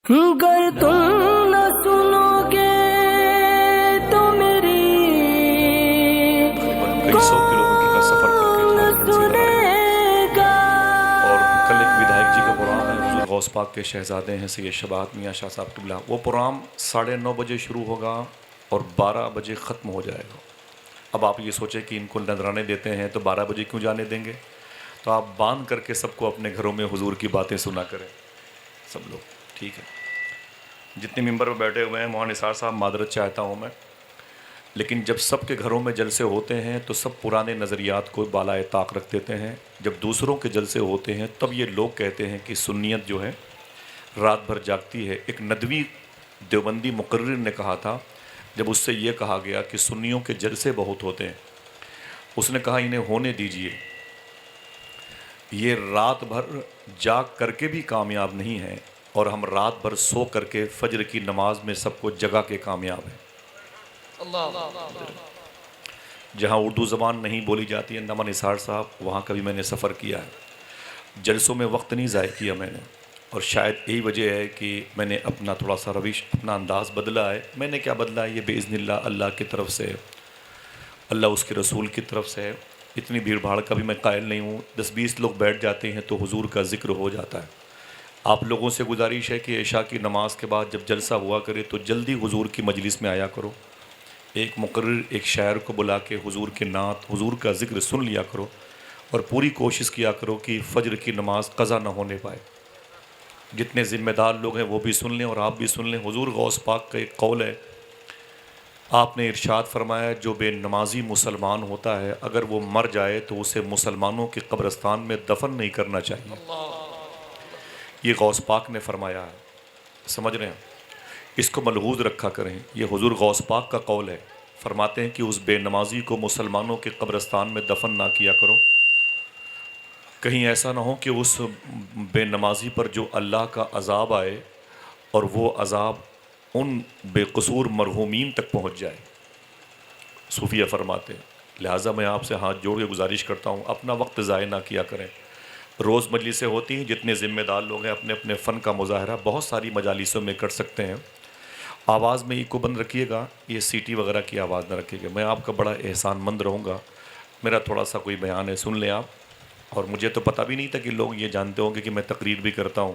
گر تم نہ سنو گے تو میری تقریباً کئی سو کلومیٹر کا سفر کر کے جھارکھنڈ سے ادھر آئے ہیں گا اور کل ایک ودھائک جی کا پروگرام ہے، حضور غوث پاک کے شہزادے ہیں سید شباہت میاں شاہ صاحب قبلہ. وہ پروگرام 9:30 بجے شروع ہوگا اور 12 بجے ختم ہو جائے گا. اب آپ یہ سوچیں کہ ان کو نذرانے دیتے ہیں تو 12 بجے کیوں جانے دیں گے؟ تو آپ باندھ کر کے سب کو اپنے گھروں میں حضور کی باتیں سنا کریں سب لوگ. ٹھیک ہے، جتنے ممبر پہ بیٹھے ہوئے ہیں مولانا نثار صاحب معذرت چاہتا ہوں میں، لیکن جب سب کے گھروں میں جلسے ہوتے ہیں تو سب پرانے نظریات کو بالائے طاق رکھ دیتے ہیں. جب دوسروں کے جلسے ہوتے ہیں تب یہ لوگ کہتے ہیں کہ سنیت جو ہے رات بھر جاگتی ہے. ایک ندوی دیوبندی مقرر نے کہا تھا، جب اس سے یہ کہا گیا کہ سنیوں کے جلسے بہت ہوتے ہیں، اس نے کہا انہیں ہونے دیجئے، یہ رات بھر جاگ کر کے بھی کامیاب نہیں ہیں اور ہم رات بھر سو کر کے فجر کی نماز میں سب کو جگا کے کامیاب ہیں. جہاں اردو زبان نہیں بولی جاتی ہے نمن نثار صاحب، وہاں کبھی میں نے سفر کیا ہے. جلسوں میں وقت نہیں ضائع کیا میں نے، اور شاید یہی وجہ ہے کہ میں نے اپنا تھوڑا سا روش، اپنا انداز بدلا ہے. میں نے کیا بدلا ہے؟ یہ بإذن اللہ اللہ کی طرف سے، اللہ اس کے رسول کی طرف سے. اتنی بھیڑ بھاڑ کا بھی میں قائل نہیں ہوں. 10-20 لوگ بیٹھ جاتے ہیں تو حضور کا ذکر ہو جاتا ہے. آپ لوگوں سے گزارش ہے کہ عشاء کی نماز کے بعد جب جلسہ ہوا کرے تو جلدی حضور کی مجلس میں آیا کرو. ایک مقرر ایک شاعر کو بلا کے حضور کے نعت، حضور کا ذکر سن لیا کرو، اور پوری کوشش کیا کرو کہ فجر کی نماز قضا نہ ہونے پائے. جتنے ذمہ دار لوگ ہیں وہ بھی سن لیں اور آپ بھی سن لیں. حضور غوث پاک کا ایک قول ہے، آپ نے ارشاد فرمایا جو بے نمازی مسلمان ہوتا ہے اگر وہ مر جائے تو اسے مسلمانوں کے قبرستان میں دفن نہیں کرنا چاہیے. یہ غوث پاک نے فرمایا ہے. سمجھ رہے ہیں؟ اس کو ملحوظ رکھا کریں. یہ حضور غوث پاک کا قول ہے. فرماتے ہیں کہ اس بے نمازی کو مسلمانوں کے قبرستان میں دفن نہ کیا کرو، کہیں ایسا نہ ہو کہ اس بے نمازی پر جو اللہ کا عذاب آئے اور وہ عذاب ان بے قصور مرحومین تک پہنچ جائے. صوفیہ فرماتے ہیں. لہٰذا میں آپ سے ہاتھ جوڑ کے گزارش کرتا ہوں اپنا وقت ضائع نہ کیا کریں. روز مجلسیں ہوتی ہیں، جتنے ذمہ دار لوگ ہیں اپنے اپنے فن کا مظاہرہ بہت ساری مجالسوں میں کر سکتے ہیں. آواز میں ایکو بند رکھیے گا، یہ سیٹی وغیرہ کی آواز نہ رکھیے گا. میں آپ کا بڑا احسان مند رہوں گا. میرا تھوڑا سا کوئی بیان ہے، سن لیں آپ. اور مجھے تو پتہ بھی نہیں تھا کہ لوگ یہ جانتے ہوں گے کہ میں تقریر بھی کرتا ہوں.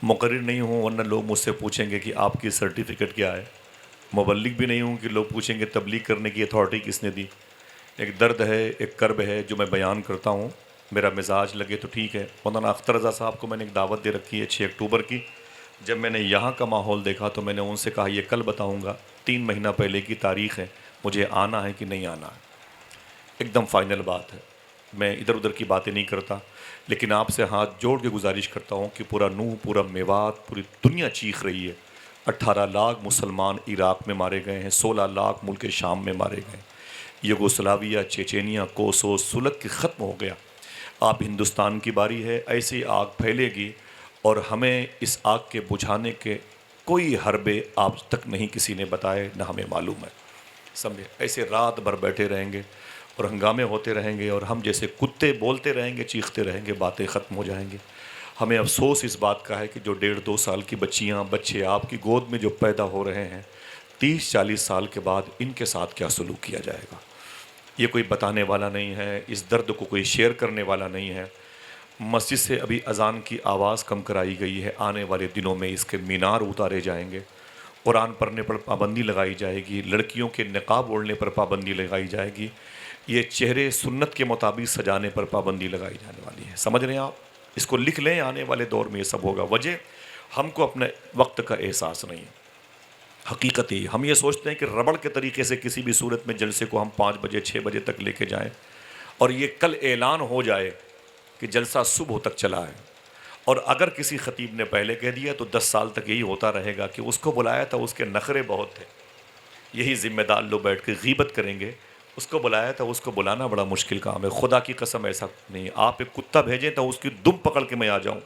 مقرر نہیں ہوں ورنہ لوگ مجھ سے پوچھیں گے کہ آپ کی سرٹیفکیٹ کیا ہے. مبلغ بھی نہیں ہوں کہ لوگ پوچھیں گے تبلیغ کرنے کی اتھارٹی کس نے دی. ایک درد ہے، ایک کرب ہے جو میں بیان کرتا ہوں. میرا مزاج لگے تو ٹھیک ہے. مولانا اختر رضا صاحب کو میں نے ایک دعوت دے رکھی ہے 6 اکتوبر کی. جب میں نے یہاں کا ماحول دیکھا تو میں نے ان سے کہا یہ کل بتاؤں گا، 3 مہینہ پہلے کی تاریخ ہے، مجھے آنا ہے کہ نہیں آنا ہے. ایک دم فائنل بات ہے. میں ادھر ادھر کی باتیں نہیں کرتا، لیکن آپ سے ہاتھ جوڑ کے گزارش کرتا ہوں کہ پورا نوح، پورا میوات، پوری دنیا چیخ رہی ہے. 18 لاکھ مسلمان عراق میں مارے گئے ہیں، 16 لاکھ ملک شام میں مارے گئے ہیں. یوگوسلاویہ، چیچینیا، کوسوو، سلگ کے ختم ہو گیا. آپ ہندوستان کی باری ہے، ایسی آگ پھیلے گی اور ہمیں اس آگ کے بجھانے کے کوئی حربے آج تک نہیں کسی نے بتائے، نہ ہمیں معلوم ہے. سمجھے؟ ایسے رات بھر بیٹھے رہیں گے اور ہنگامے ہوتے رہیں گے اور ہم جیسے کتے بولتے رہیں گے، چیختے رہیں گے، باتیں ختم ہو جائیں گے. ہمیں افسوس اس بات کا ہے کہ جو 1.5-2 سال کی بچیاں، بچے آپ کی گود میں جو پیدا ہو رہے ہیں، 30-40 سال کے بعد ان کے ساتھ کیا سلوک کیا جائے گا. یہ کوئی بتانے والا نہیں ہے، اس درد کو کوئی شیئر کرنے والا نہیں ہے. مسجد سے ابھی اذان کی آواز کم کرائی گئی ہے. آنے والے دنوں میں اس کے مینار اتارے جائیں گے. قرآن پڑھنے پر پابندی لگائی جائے گی. لڑکیوں کے نقاب اوڑھنے پر پابندی لگائی جائے گی. یہ چہرے سنت کے مطابق سجانے پر پابندی لگائی جانے والی ہے. سمجھ رہے ہیں آپ؟ اس کو لکھ لیں، آنے والے دور میں یہ سب ہوگا. وجہ ہم کو اپنے وقت کا احساس نہیں ہے. حقیقت ہی ہم یہ سوچتے ہیں کہ ربڑ کے طریقے سے کسی بھی صورت میں جلسے کو ہم 5 بجے 6 بجے تک لے کے جائیں اور یہ کل اعلان ہو جائے کہ جلسہ صبح تک چلا ہے. اور اگر کسی خطیب نے پہلے کہہ دیا تو 10 سال تک یہی ہوتا رہے گا کہ اس کو بلایا تھا، اس کے نخرے بہت تھے. یہی ذمہ دار لوگ بیٹھ کے غیبت کریں گے. اس کو بلایا تھا، اس کو بلانا بڑا مشکل کام ہے. خدا کی قسم ایسا نہیں. آپ ایک کتا بھیجیں تو اس کی دم پکڑ کے میں آ جاؤں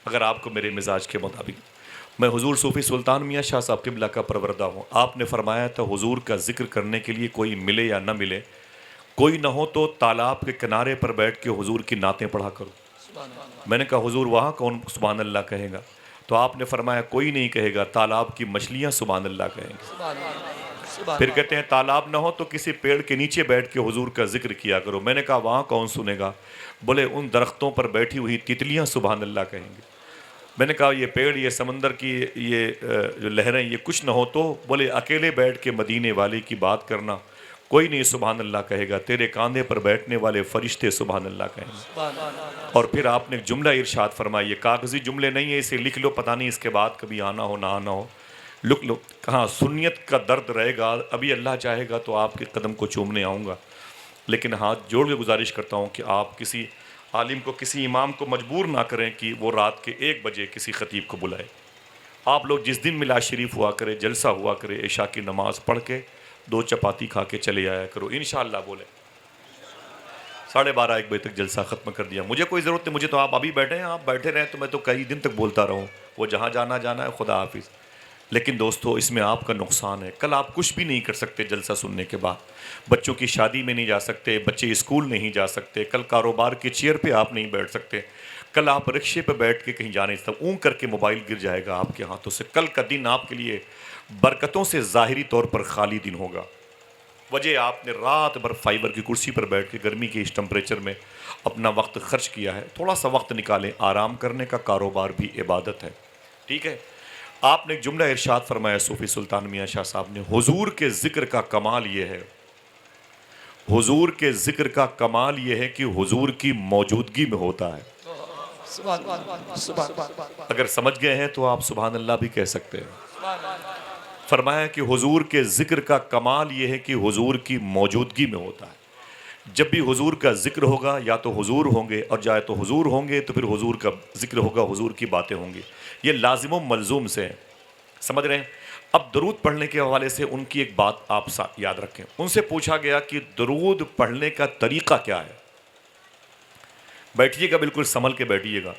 اگر آپ کو میرے مزاج کے مطابق. میں حضور صوفی سلطان میاں شاہ صاحب قبلہ کا پروردہ ہوں. آپ نے فرمایا تھا حضور کا ذکر کرنے کے لیے کوئی ملے یا نہ ملے، کوئی نہ ہو تو تالاب کے کنارے پر بیٹھ کے حضور کی نعتیں پڑھا کرو. میں نے کہا حضور وہاں کون سبحان اللہ کہے گا؟ تو آپ نے فرمایا کوئی نہیں کہے گا، تالاب کی مچھلیاں سبحان اللہ کہیں گے۔ پھر کہتے ہیں تالاب نہ ہو تو کسی پیڑ کے نیچے بیٹھ کے حضور کا ذکر کیا کرو۔ میں نے کہا وہاں کون سنے گا؟ بولے ان درختوں پر بیٹھی ہوئی تتلیاں سبحان اللہ کہیں گے۔ میں نے کہا یہ پیڑ، یہ سمندر کی یہ جو لہریں، یہ کچھ نہ ہو تو؟ بولے اکیلے بیٹھ کے مدینے والے کی بات کرنا، کوئی نہیں سبحان اللہ کہے گا، تیرے کاندھے پر بیٹھنے والے فرشتے سبحان اللہ کہیں گے۔ اور پھر آپ نے جملہ ارشاد فرمایا، یہ کاغذی جملے نہیں ہے، اسے لکھ لو، پتہ نہیں اس کے بعد کبھی آنا ہو نہ آنا ہو، لکھ لو۔ کہاں سنیت کا درد رہے گا، ابھی اللہ چاہے گا تو آپ کے قدم کو چومنے آؤں گا، لیکن ہاتھ جوڑ کے گزارش کرتا ہوں کہ آپ کسی عالم کو، کسی امام کو مجبور نہ کریں کہ وہ رات کے 1 بجے کسی خطیب کو بلائے۔ آپ لوگ جس دن میلاد شریف ہوا کرے، جلسہ ہوا کرے، عشاء کی نماز پڑھ کے 2 چپاتی کھا کے چلے آیا کرو، انشاءاللہ بولے 12:30 1 بجے تک جلسہ ختم کر دیا۔ مجھے کوئی ضرورت نہیں، مجھے تو آپ ابھی بیٹھے ہیں، آپ بیٹھے رہیں تو میں تو کئی دن تک بولتا رہوں، وہ جہاں جانا جانا ہے، خدا حافظ۔ لیکن دوستو اس میں آپ کا نقصان ہے، کل آپ کچھ بھی نہیں کر سکتے جلسہ سننے کے بعد، بچوں کی شادی میں نہیں جا سکتے، بچے اسکول نہیں جا سکتے، کل کاروبار کی چیئر پہ آپ نہیں بیٹھ سکتے، کل آپ رکشے پہ بیٹھ کے کہیں جا نہیں سکتے، اون کر کے موبائل گر جائے گا آپ کے ہاتھوں سے، کل کا دن آپ کے لیے برکتوں سے ظاہری طور پر خالی دن ہوگا۔ وجہ آپ نے رات بھر فائبر کی کرسی پر بیٹھ کے گرمی کے اس ٹمپریچر میں اپنا وقت خرچ کیا ہے، تھوڑا سا وقت نکالیں، آرام کرنے کا کاروبار بھی عبادت ہے، ٹھیک ہے؟ آپ نے ایک جملہ ارشاد فرمایا صوفی سلطان میاں شاہ صاحب نے، حضور کے ذکر کا کمال یہ ہے، حضور کے ذکر کا کمال یہ ہے کہ حضور کی موجودگی میں ہوتا ہے۔ اگر سمجھ گئے ہیں تو آپ سبحان اللہ بھی کہہ سکتے ہیں۔ فرمایا کہ حضور کے ذکر کا کمال یہ ہے کہ حضور کی موجودگی میں ہوتا ہے۔ جب بھی حضور کا ذکر ہوگا یا تو حضور ہوں گے، اور جائے تو حضور ہوں گے تو پھر حضور کا ذکر ہوگا، حضور کی باتیں ہوں گی، یہ لازم و ملزوم سے ہیں، سمجھ رہے ہیں؟ اب درود پڑھنے کے حوالے سے ان کی ایک بات آپ یاد رکھیں، ان سے پوچھا گیا کہ درود پڑھنے کا طریقہ کیا ہے؟ بیٹھیے گا، بالکل سنبھل کے بیٹھیے گا،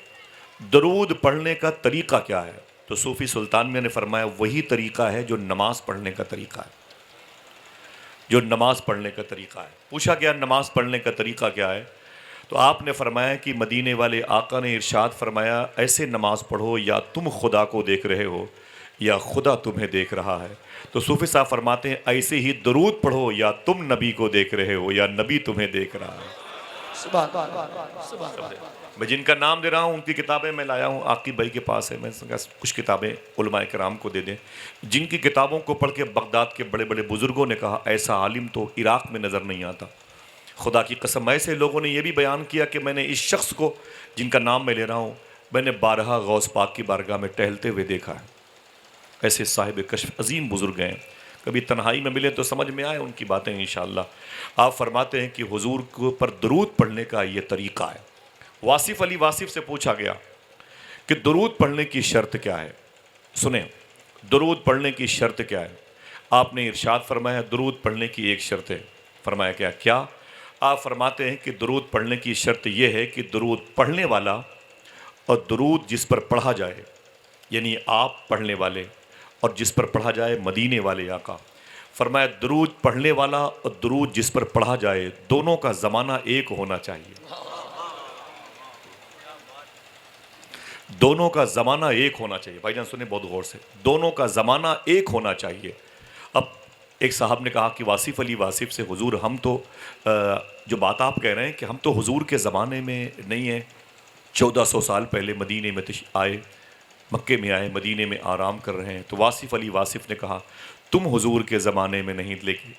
درود پڑھنے کا طریقہ کیا ہے؟ تو صوفی سلطان میں نے فرمایا وہی طریقہ ہے جو نماز پڑھنے کا طریقہ ہے، جو نماز پڑھنے کا طریقہ ہے۔ پوچھا گیا نماز پڑھنے کا طریقہ کیا ہے؟ تو آپ نے فرمایا کہ مدینے والے آقا نے ارشاد فرمایا ایسے نماز پڑھو یا تم خدا کو دیکھ رہے ہو یا خدا تمہیں دیکھ رہا ہے۔ تو صوفی صاحب فرماتے ہیں ایسے ہی درود پڑھو یا تم نبی کو دیکھ رہے ہو یا نبی تمہیں دیکھ رہا ہے۔ میں جن کا نام دے رہا ہوں ان کی کتابیں میں لایا ہوں، عاقب بھائی کے پاس ہے، میں کچھ کتابیں علماء کرام کو دے دیں، جن کی کتابوں کو پڑھ کے بغداد کے بڑے بڑے بزرگوں نے کہا ایسا عالم تو عراق میں نظر نہیں آتا۔ خدا کی قسم ایسے لوگوں نے یہ بھی بیان کیا کہ میں نے اس شخص کو جن کا نام میں لے رہا ہوں میں نے 12 غوث پاک کی بارگاہ میں ٹہلتے ہوئے دیکھا ہے۔ ایسے صاحب کشف عظیم بزرگ ہیں، کبھی تنہائی میں ملے تو سمجھ میں آئے ان کی باتیں انشاءاللہ۔ آپ فرماتے ہیں کہ حضور کو پر درود پڑھنے کا یہ طریقہ ہے۔ واصف علی واصف سے پوچھا گیا کہ درود پڑھنے کی شرط کیا ہے؟ سنیں، درود پڑھنے کی شرط کیا ہے؟ آپ نے ارشاد فرمایا درود پڑھنے کی ایک شرط ہے۔ فرمایا کیا؟ آپ فرماتے ہیں کہ درود پڑھنے کی شرط یہ ہے کہ درود پڑھنے والا اور درود جس پر پڑھا جائے، یعنی آپ پڑھنے والے اور جس پر پڑھا جائے مدینے والے آقا۔ فرمایا درود پڑھنے والا اور درود جس پر پڑھا جائے دونوں کا زمانہ ایک ہونا چاہیے، دونوں کا زمانہ ایک ہونا چاہیے۔ بھائی جان سنیں بہت غور سے، دونوں کا زمانہ ایک ہونا چاہیے۔ اب ایک صاحب نے کہا کہ واصف علی واصف سے حضور ہم تو جو بات آپ کہہ رہے ہیں کہ ہم تو حضور کے زمانے میں نہیں ہیں، 1400 سال پہلے مدینے میں آئے، مکے میں آئے، مدینے میں آرام کر رہے ہیں۔ تو واصف علی واصف نے کہا تم حضور کے زمانے میں نہیں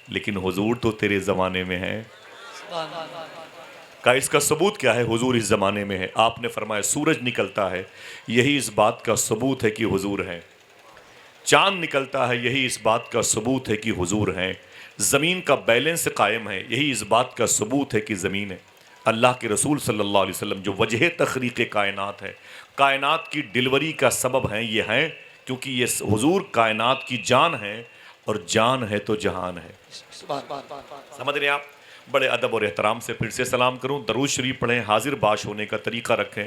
لیکن حضور تو تیرے زمانے میں ہیں۔ کہا اس کا ثبوت کیا ہے؟ حضور اس زمانے میں ہے۔ آپ نے فرمایا سورج نکلتا ہے یہی اس بات کا ثبوت ہے کہ حضور ہیں، چاند نکلتا ہے یہی اس بات کا ثبوت ہے کہ حضور ہیں، زمین کا بیلنس قائم ہے یہی اس بات کا ثبوت ہے کہ زمین ہے۔ اللہ کے رسول صلی اللہ علیہ وسلم جو وجہ تخلیق کائنات ہے، کائنات کی ڈلیوری کا سبب ہیں، یہ ہیں کیونکہ یہ حضور کائنات کی جان ہے اور جان ہے تو جہان ہے۔ سمجھ رہے ہیں آپ؟ بڑے ادب اور احترام سے پھر سے سلام کروں، درود شریف پڑھیں، حاضر باش ہونے کا طریقہ رکھیں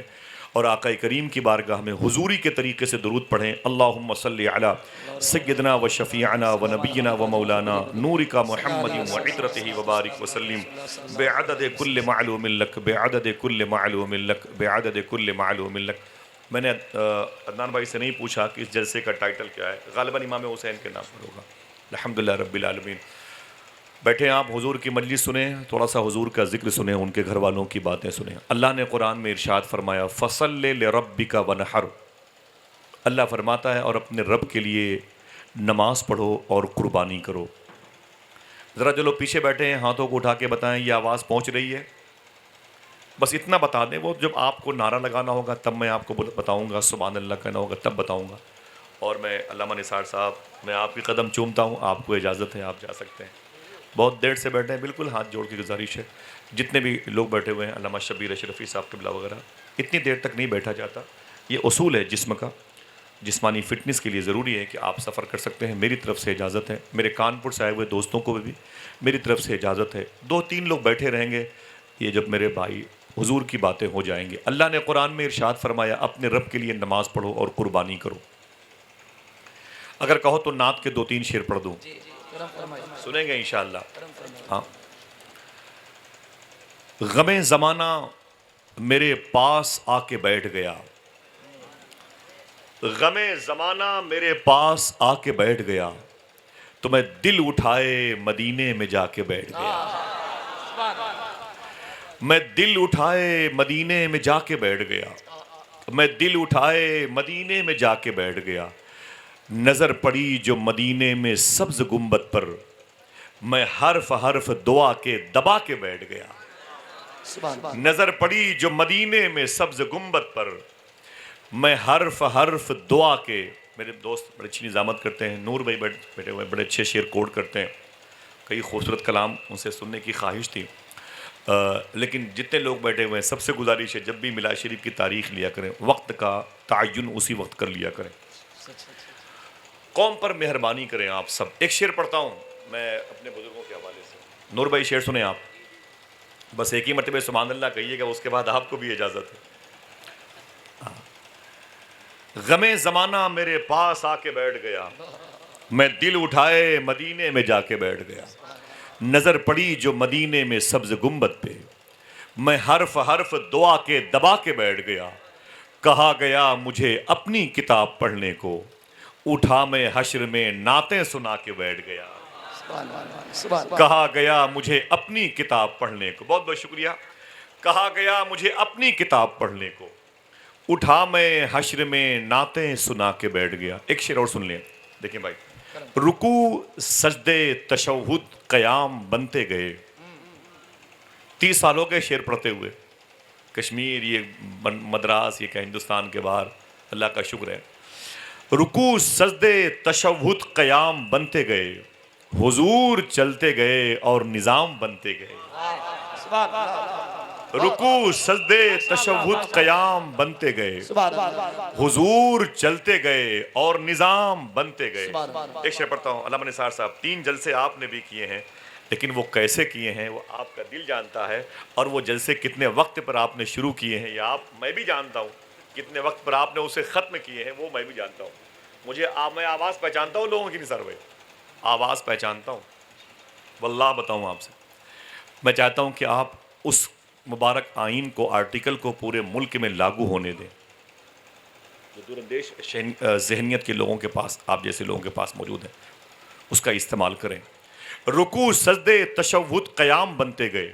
اور آقا کریم کی بارگاہ میں حضوری کے طریقے سے درود پڑھیں۔ اللہم صلی علی سیدنا و شفیعنا و نبینا و مولانا نورک محمد و عطرتہ وبارک وسلم بعدد کل معلوم لک بعدد کل معلوم لک بعدد کل معلوم لک۔ میں نے عدنان بھائی سے نہیں پوچھا کہ اس جلسے کا ٹائٹل کیا ہے، غالباً امام حسین کے نام پر ہوگا۔ الحمدللہ رب العالمین۔ بیٹھے آپ حضور کی مجلس سنیں، تھوڑا سا حضور کا ذکر سنیں، ان کے گھر والوں کی باتیں سنیں۔ اللہ نے قرآن میں ارشاد فرمایا فَصَلِّ لِرَبِّكَ وَانْحَرْ، اللہ فرماتا ہے اور اپنے رب کے لیے نماز پڑھو اور قربانی کرو۔ ذرا جو لوگ پیچھے بیٹھے ہیں ہاتھوں کو اٹھا کے بتائیں یہ آواز پہنچ رہی ہے؟ بس اتنا بتا دیں، وہ جب آپ کو نعرہ لگانا ہوگا تب میں آپ کو بتاؤں گا، سبحان اللہ کہنا ہوگا تب بتاؤں گا۔ اور میں علامہ نثار صاحب، میں آپ کی قدم چومتا ہوں، آپ کو اجازت ہے، آپ جا سکتے ہیں۔ بہت دیر سے بیٹھے ہیں، بالکل ہاتھ جوڑ کے گزارش ہے، جتنے بھی لوگ بیٹھے ہوئے ہیں، علامہ شبیر اشرفی صاحب قبلہ وغیرہ، اتنی دیر تک نہیں بیٹھا جاتا، یہ اصول ہے جسم کا۔ جسمانی فٹنس کے لیے ضروری ہے کہ آپ سفر کر سکتے ہیں، میری طرف سے اجازت ہے، میرے کانپور سے آئے ہوئے دوستوں کو بھی میری طرف سے اجازت ہے، 2-3 لوگ بیٹھے رہیں گے، یہ جب میرے بھائی حضور کی باتیں ہو جائیں گے۔ اللہ نے قرآن میں ارشاد فرمایا اپنے رب کے لیے نماز پڑھو اور قربانی کرو۔ اگر کہو تو نعت کے 2-3 شعر پڑھ دوں، سنیں گے انشاءاللہ۔ ہاں، غم زمانہ میرے پاس آ کے بیٹھ گیا، غم زمانہ میرے پاس آ کے بیٹھ گیا، تو میں دل اٹھائے مدینے میں جا کے بیٹھ گیا، میں دل اٹھائے مدینے میں جا کے بیٹھ گیا، میں دل اٹھائے مدینے میں جا کے بیٹھ گیا، نظر پڑی جو مدینے میں سبز گنبد پر، میں حرف حرف دعا کے دبا کے بیٹھ گیا، نظر پڑی جو مدینے میں سبز گنبد پر، میں حرف حرف دعا کے۔ میرے دوست بڑی اچھی نظامت کرتے ہیں، نور بھائی بیٹھے ہوئے بڑے اچھے شعر کوڈ کرتے ہیں، کئی خوبصورت کلام ان سے سننے کی خواہش تھی، لیکن جتنے لوگ بیٹھے ہوئے ہیں سب سے گزارش ہے جب بھی میلاد شریف کی تاریخ لیا کریں، وقت کا تعین اسی وقت کر لیا کریں، قوم پر مہربانی کریں آپ سب۔ ایک شعر پڑھتا ہوں میں اپنے بزرگوں کے حوالے سے، نور بھائی شعر سنیں آپ، بس ایک ہی مرتبہ سبحان اللہ کہیے گا، اس کے بعد آپ کو بھی اجازت ہے۔ غم زمانہ میرے پاس آ کے بیٹھ گیا، میں دل اٹھائے مدینے میں جا کے بیٹھ گیا، نظر پڑی جو مدینے میں سبز گنبد پہ، میں حرف حرف دعا کے دبا کے بیٹھ گیا، کہا گیا مجھے اپنی کتاب پڑھنے کو، اٹھا میں حشر میں نعتیں سنا کے بیٹھ گیا، کہا گیا مجھے اپنی کتاب پڑھنے کو، بہت بہت شکریہ، کہا گیا مجھے اپنی کتاب پڑھنے کو، اٹھا میں حشر میں نعتیں سنا کے بیٹھ گیا۔ ایک شعر اور سن لیں، دیکھیں بھائی، رکوع سجدے تشہد قیام بنتے گئے، 30 سالوں کے شعر پڑھتے ہوئے، کشمیر یہ مدراس یہ کہ ہندوستان کے باہر، اللہ کا شکر ہے، رکوع سجدے تشہد قیام بنتے گئے، حضور چلتے گئے اور نظام بنتے گئے، رکوع سجدے تشہد قیام بنتے گئے، حضور چلتے گئے اور نظام بنتے گئے۔ ایک شعر پڑھتا ہوں، علامہ نثار صاحب، 3 جلسے آپ نے بھی کیے ہیں، لیکن وہ کیسے کیے ہیں وہ آپ کا دل جانتا ہے، اور وہ جلسے کتنے وقت پر آپ نے شروع کیے ہیں یہ میں بھی جانتا ہوں، کتنے وقت پر آپ نے اسے ختم کیے ہیں وہ میں بھی جانتا ہوں۔ میں آواز پہچانتا ہوں لوگوں کی، نثار بھائی آواز پہچانتا ہوں، واللہ بتاؤں آپ سے، میں چاہتا ہوں کہ آپ اس مبارک آئین کو، آرٹیکل کو پورے ملک میں لاگو ہونے دیں، جو دور اندیش ذہنیت کے لوگوں کے پاس، آپ جیسے لوگوں کے پاس موجود ہیں، اس کا استعمال کریں۔ رکوع سجدے تشہد قیام بنتے گئے،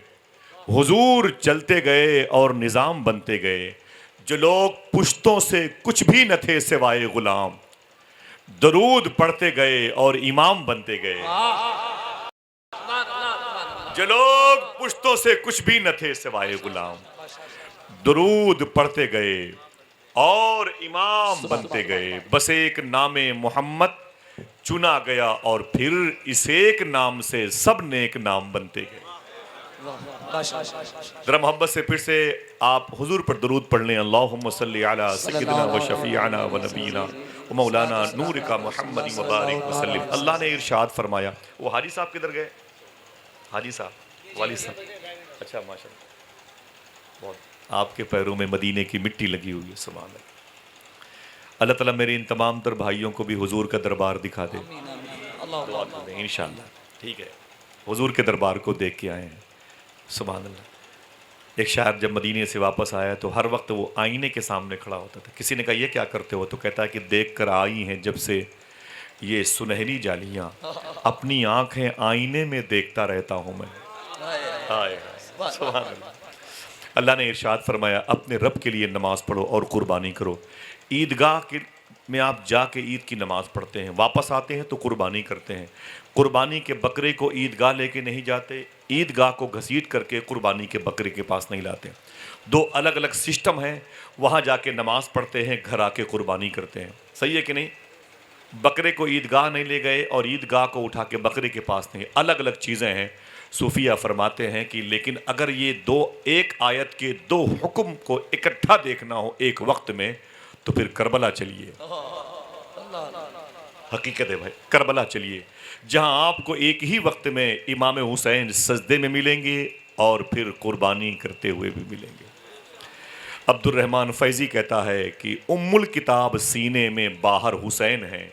حضور چلتے گئے اور نظام بنتے گئے، جو لوگ پشتوں سے کچھ بھی نہ تھے سوائے غلام، درود پڑھتے گئے اور امام بنتے گئے، جو لوگ پشتوں سے کچھ بھی نہ تھے سوائے غلام، درود پڑھتے گئے اور امام بنتے گئے، بس ایک نام محمد چنا گیا اور پھر اس ایک نام سے سب نیک نام بنتے گئے۔ ذرا محبت سے پھر سے آپ حضور پر درود پڑھ لیں، اللہم صلی علی سیدنا و شفیعنا و نبینا و مولانا نور کا محمد مبارک وسلم۔ اللہ نے ارشاد فرمایا، وہ حاجی صاحب کدھر گئے؟ حاجی صاحب، والد صاحب، اچھا ماشاءاللہ، بہت آپ کے پیروں میں مدینے کی مٹی لگی ہوئی ہے، سبحان اللہ۔ اللہ تعالیٰ میرے ان تمام تر بھائیوں کو بھی حضور کا دربار دکھا دے، دعا کر دیں انشاءاللہ، ٹھیک ہے، حضور کے دربار کو دیکھ کے آئے ہیں، سبحان اللہ۔ ایک شاعر جب مدینے سے واپس آیا تو ہر وقت وہ آئینے کے سامنے کھڑا ہوتا تھا. کسی نے کہا یہ کیا کرتے ہو؟ تو کہتا ہے کہ دیکھ کر آئی ہیں جب سے یہ سنہری جالیاں، اپنی آنکھیں آئینے میں دیکھتا رہتا ہوں میں. ہائے سبحان اللہ. اللہ نے ارشاد فرمایا اپنے رب کے لیے نماز پڑھو اور قربانی کرو. عیدگاہ میں آپ جا کے عید کی نماز پڑھتے ہیں، واپس آتے ہیں تو قربانی کرتے ہیں. قربانی کے بکرے کو عیدگاہ لے کے نہیں جاتے، عیدگاہ کو گھسیٹ کر کے قربانی کے بکرے کے پاس نہیں لاتے. دو الگ الگ سسٹم ہیں. وہاں جا کے نماز پڑھتے ہیں، گھر آ کے قربانی کرتے ہیں. صحیح ہے کہ نہیں؟ بکرے کو عیدگاہ نہیں لے گئے اور عیدگاہ کو اٹھا کے بکرے کے پاس نہیں. الگ الگ چیزیں ہیں. صوفیہ فرماتے ہیں کہ لیکن اگر یہ ایک آیت کے دو حکم کو اکٹھا دیکھنا ہو ایک وقت میں تو پھر کربلا چلیے. حقیقت ہے بھائی، کربلا چلیے، جہاں آپ کو ایک ہی وقت میں امام حسین سجدے میں ملیں گے اور پھر قربانی کرتے ہوئے بھی ملیں گے. عبد الرحمن فیضی کہتا ہے کہ ام الکتاب سینے میں باہر حسین ہے،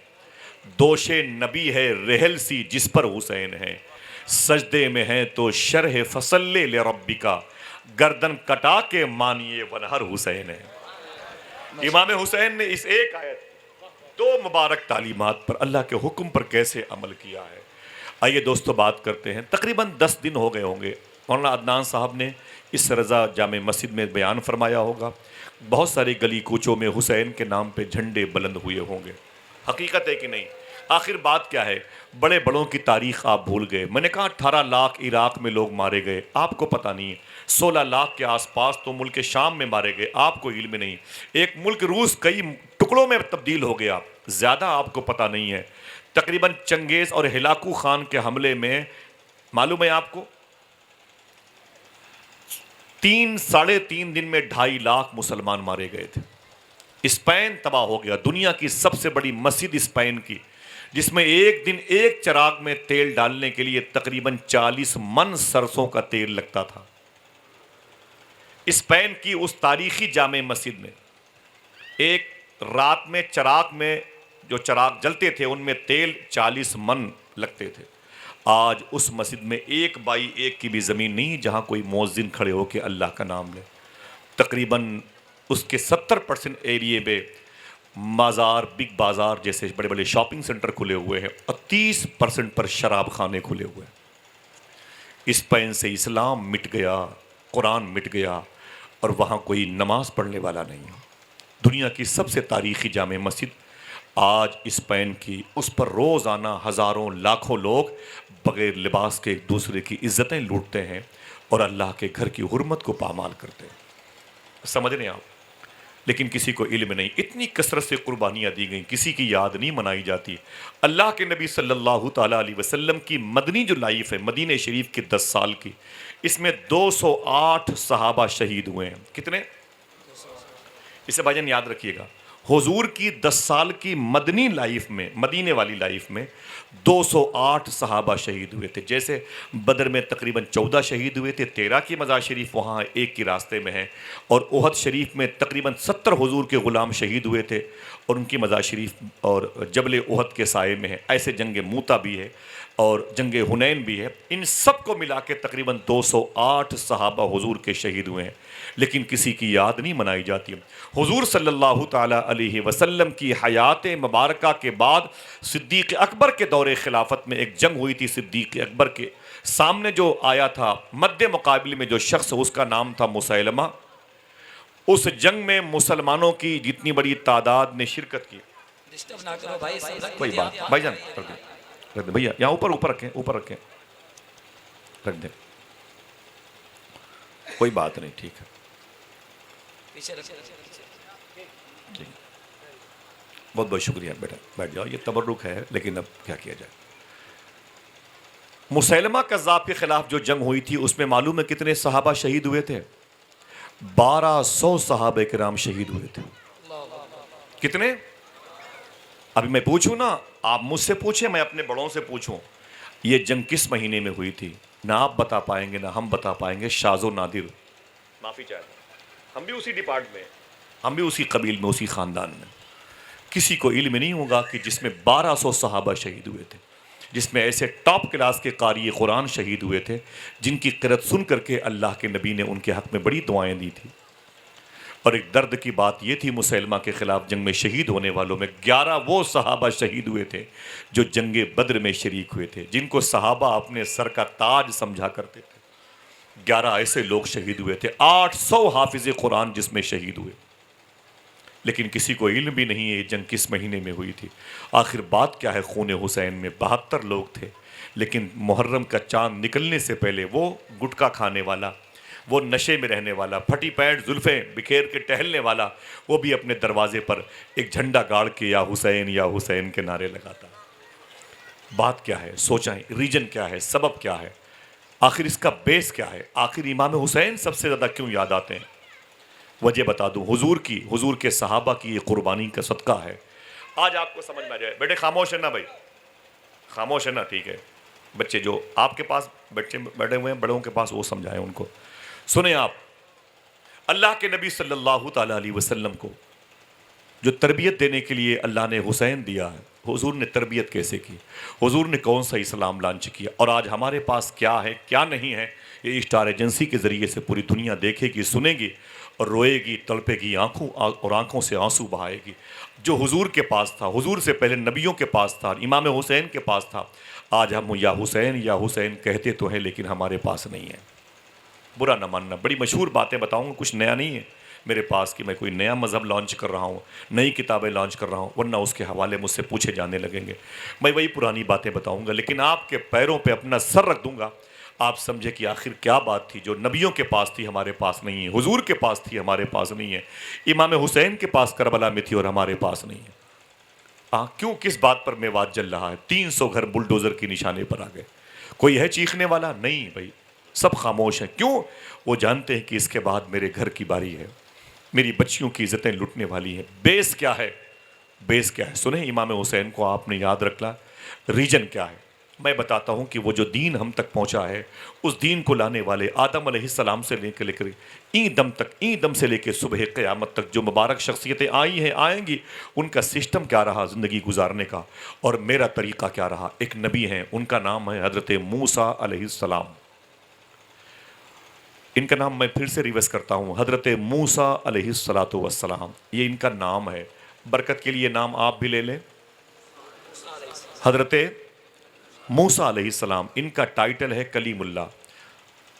دوش نبی ہے رحل سی جس پر حسین ہے، سجدے میں ہے تو شرح فصل لربکا، گردن کٹا کے مانیے ونہر حسین ہے. امام حسین نے اس ایک آیت دو مبارک تعلیمات پر اللہ کے حکم پر کیسے عمل کیا ہے. آئیے دوستو بات کرتے ہیں. تقریباً 10 دن ہو گئے ہوں گے مولانا عدنان صاحب نے اس رضا جامع مسجد میں بیان فرمایا ہوگا. بہت ساری گلی کوچوں میں حسین کے نام پہ جھنڈے بلند ہوئے ہوں گے. حقیقت ہے کہ نہیں؟ آخر بات کیا ہے؟ بڑے بڑوں کی تاریخ آپ بھول گئے. میں نے کہا 18 لاکھ عراق میں لوگ مارے گئے، آپ کو پتہ نہیں. 16 لاکھ کے آس پاس تو ملک شام میں مارے گئے، آپ کو علم نہیں. ایک ملک روس کئی ٹکڑوں میں تبدیل ہو گیا، زیادہ آپ کو پتہ نہیں ہے. تقریباً چنگیز اور ہلاکو خان کے حملے میں معلوم ہے آپ کو 3-3.5 دن میں 2.5 لاکھ مسلمان مارے گئے تھے. اسپین تباہ ہو گیا. دنیا کی سب سے بڑی مسجد اسپین کی، جس میں ایک دن ایک چراغ میں تیل ڈالنے کے لیے تقریباً 40 من سرسوں کا تیل لگتا تھا. اسپین کی اس تاریخی جامع مسجد میں ایک رات میں چراغ میں جو چراغ جلتے تھے ان میں تیل 40 من لگتے تھے. آج اس مسجد میں 1/1 کی بھی زمین نہیں جہاں کوئی مؤذن کھڑے ہو کے اللہ کا نام لے. تقریباً اس کے 70% ایریے میں بازار، بگ بازار جیسے بڑے بڑے شاپنگ سنٹر کھلے ہوئے ہیں اور 30% پر شراب خانے کھلے ہوئے ہیں. اسپین سے اسلام مٹ گیا، قرآن مٹ گیا اور وہاں کوئی نماز پڑھنے والا نہیں. دنیا کی سب سے تاریخی جامع مسجد آج اسپین کی، اس پر روزانہ ہزاروں لاکھوں لوگ بغیر لباس کے ایک دوسرے کی عزتیں لوٹتے ہیں اور اللہ کے گھر کی حرمت کو پامال کرتے ہیں. سمجھ رہے ہیں آپ؟ لیکن کسی کو علم نہیں. اتنی کثرت سے قربانیاں دی گئیں، کسی کی یاد نہیں منائی جاتی. اللہ کے نبی صلی اللہ تعالیٰ علیہ وسلم کی مدنی جو لائف ہے مدینہ شریف کی 10 سال کی، اس میں 208 صحابہ شہید ہوئے ہیں. کتنے؟ اسے بھائی جان یاد رکھیے گا. حضور کی 10 سال کی مدنی لائف میں، مدینے والی لائف میں 208 صحابہ شہید ہوئے تھے. جیسے بدر میں تقریباً 14 شہید ہوئے تھے، 13 کی مزار شریف وہاں ایک کی راستے میں ہے، اور احد شریف میں تقریباً 70 حضور کے غلام شہید ہوئے تھے اور ان کی مزار شریف اور جبل احد کے سائے میں ہے. ایسے جنگ موتا بھی ہے اور جنگ حنین بھی ہے. ان سب کو ملا کے تقریباً 208 صحابہ حضور کے شہید ہوئے ہیں، لیکن کسی کی یاد نہیں منائی جاتی. حضور صلی اللہ تعالیٰ علیہ وسلم کی حیات مبارکہ کے بعد صدیق اکبر کے دور خلافت میں ایک جنگ ہوئی تھی. صدیق اکبر کے سامنے جو آیا تھا مد مقابل میں جو شخص، اس کا نام تھا مسیلمہ. اس جنگ میں مسلمانوں کی جتنی بڑی تعداد نے شرکت کی. کوئی بات بھائی جان رکھ دیں بھیا، یہاں اوپر رکھیں، اوپر رکھیں، رکھ دیں، کوئی بات نہیں، ٹھیک ہے. بہت بہت شکریہ بیٹا، بیٹھ جاؤ. یہ تبرک ہے لیکن اب کیا کیا جائے. مسیلمہ کذاب کے خلاف جو جنگ ہوئی تھی اس میں معلوم ہے کتنے صحابہ شہید ہوئے تھے؟ 1200 صحابہ کرام شہید ہوئے تھے. کتنے؟ ابھی میں پوچھوں نا، آپ مجھ سے پوچھیں، میں اپنے بڑوں سے پوچھوں یہ جنگ کس مہینے میں ہوئی تھی، نہ آپ بتا پائیں گے نہ ہم بتا پائیں گے. شاذ و نادر، معافی چاہتے ہیں، ہم بھی اسی ڈپارٹ میں، ہم بھی اسی قبیل میں، اسی خاندان میں. کسی کو علم نہیں ہوگا کہ جس میں 1200 صحابہ شہید ہوئے تھے. جس میں ایسے ٹاپ کلاس کے قاری قرآن شہید ہوئے تھے جن کی قرأت سن کر کے اللہ کے نبی نے ان کے حق میں بڑی دعائیں دی تھی. اور ایک درد کی بات یہ تھی مسیلمہ کے خلاف جنگ میں شہید ہونے والوں میں 11 وہ صحابہ شہید ہوئے تھے جو جنگ بدر میں شریک ہوئے تھے، جن کو صحابہ اپنے سر کا تاج سمجھا کرتے تھے. 11 ایسے لوگ شہید ہوئے تھے، 800 حافظ قرآن جس میں شہید ہوئے. لیکن کسی کو علم بھی نہیں ہے یہ جنگ کس مہینے میں ہوئی تھی. آخر بات کیا ہے، خون حسین میں 72 لوگ تھے، لیکن محرم کا چاند نکلنے سے پہلے وہ گٹکا کھانے والا، وہ نشے میں رہنے والا، پھٹی پینٹ زلفیں بکھیر کے ٹہلنے والا، وہ بھی اپنے دروازے پر ایک جھنڈا گاڑ کے یا حسین کے نعرے لگاتا. بات کیا ہے، سوچیں ریجن کیا ہے، سبب کیا ہے، آخر اس کا بیس کیا ہے، آخر امام حسین سب سے زیادہ کیوں یاد آتے ہیں. وجہ بتا دوں، حضور کے صحابہ کی یہ قربانی کا صدقہ ہے. آج آپ کو سمجھ میں آ جائے. بیٹے خاموش ہے نا بھائی، خاموش ہے نا، ٹھیک ہے. بچے جو آپ کے پاس بچے بیٹھے ہوئے ہیں بڑوں کے پاس، وہ سمجھائیں ان کو. سنیں آپ، اللہ کے نبی صلی اللہ تعالیٰ علیہ وسلم کو جو تربیت دینے کے لیے اللہ نے حسین دیا ہے، حضور نے تربیت کیسے کی، حضور نے کون سا اسلام لانچ کیا، اور آج ہمارے پاس کیا ہے کیا نہیں ہے، یہ اسٹار ایجنسی کے ذریعے سے پوری دنیا دیکھے گی، سنے گی اور روئے گی، تڑپے گی آنکھوں سے آنسو بہائے گی. جو حضور کے پاس تھا، حضور سے پہلے نبیوں کے پاس تھا، امام حسین کے پاس تھا، آج ہم یا حسین کہتے تو ہیں لیکن ہمارے پاس نہیں ہے. برا نہ ماننا، بڑی مشہور باتیں بتاؤں گا، کچھ نیا نہیں ہے میرے پاس کہ میں کوئی نیا مذہب لانچ کر رہا ہوں، نئی کتابیں لانچ کر رہا ہوں، ورنہ اس کے حوالے مجھ سے پوچھے جانے لگیں گے. میں وہی پرانی باتیں بتاؤں گا، لیکن آپ کے پیروں پہ اپنا سر رکھ دوں گا. آپ سمجھے کہ آخر کیا بات تھی جو نبیوں کے پاس تھی ہمارے پاس نہیں ہے، حضور کے پاس تھی ہمارے پاس نہیں ہے، امام حسین کے پاس کربلا میں تھی اور ہمارے پاس نہیں ہے. کیوں، کس بات پر میوات جل رہا ہے؟ 300 گھر بلڈوزر کی نشانے پر آ گئے. کوئی ہے چیخنے والا؟ نہیں بھائی، سب خاموش ہیں. کیوں؟ وہ جانتے ہیں کہ اس کے بعد میرے گھر کی باری ہے، میری بچیوں کی عزتیں لٹنے والی ہیں. بیس کیا ہے، بیس کیا ہے؟ سنیں، امام حسین کو آپ نے یاد رکھنا. ریجن کیا ہے میں بتاتا ہوں کہ وہ جو دین ہم تک پہنچا ہے، اس دین کو لانے والے آدم علیہ السلام سے لے کر این دم سے لے کے صبح قیامت تک جو مبارک شخصیتیں آئی ہیں آئیں گی، ان کا سسٹم کیا رہا زندگی گزارنے کا، اور میرا طریقہ کیا رہا. ایک نبی ہیں، ان کا نام ہے حضرت موسیٰ علیہ السلام. ان کا نام میں پھر سے ریوائز کرتا ہوں، حضرت موسیٰ علیہ السلام، یہ ان کا نام ہے. برکت کے لیے نام آپ بھی لے لیں، حضرت موسیٰ علیہ السلام. ان کا ٹائٹل ہے کلیم اللہ،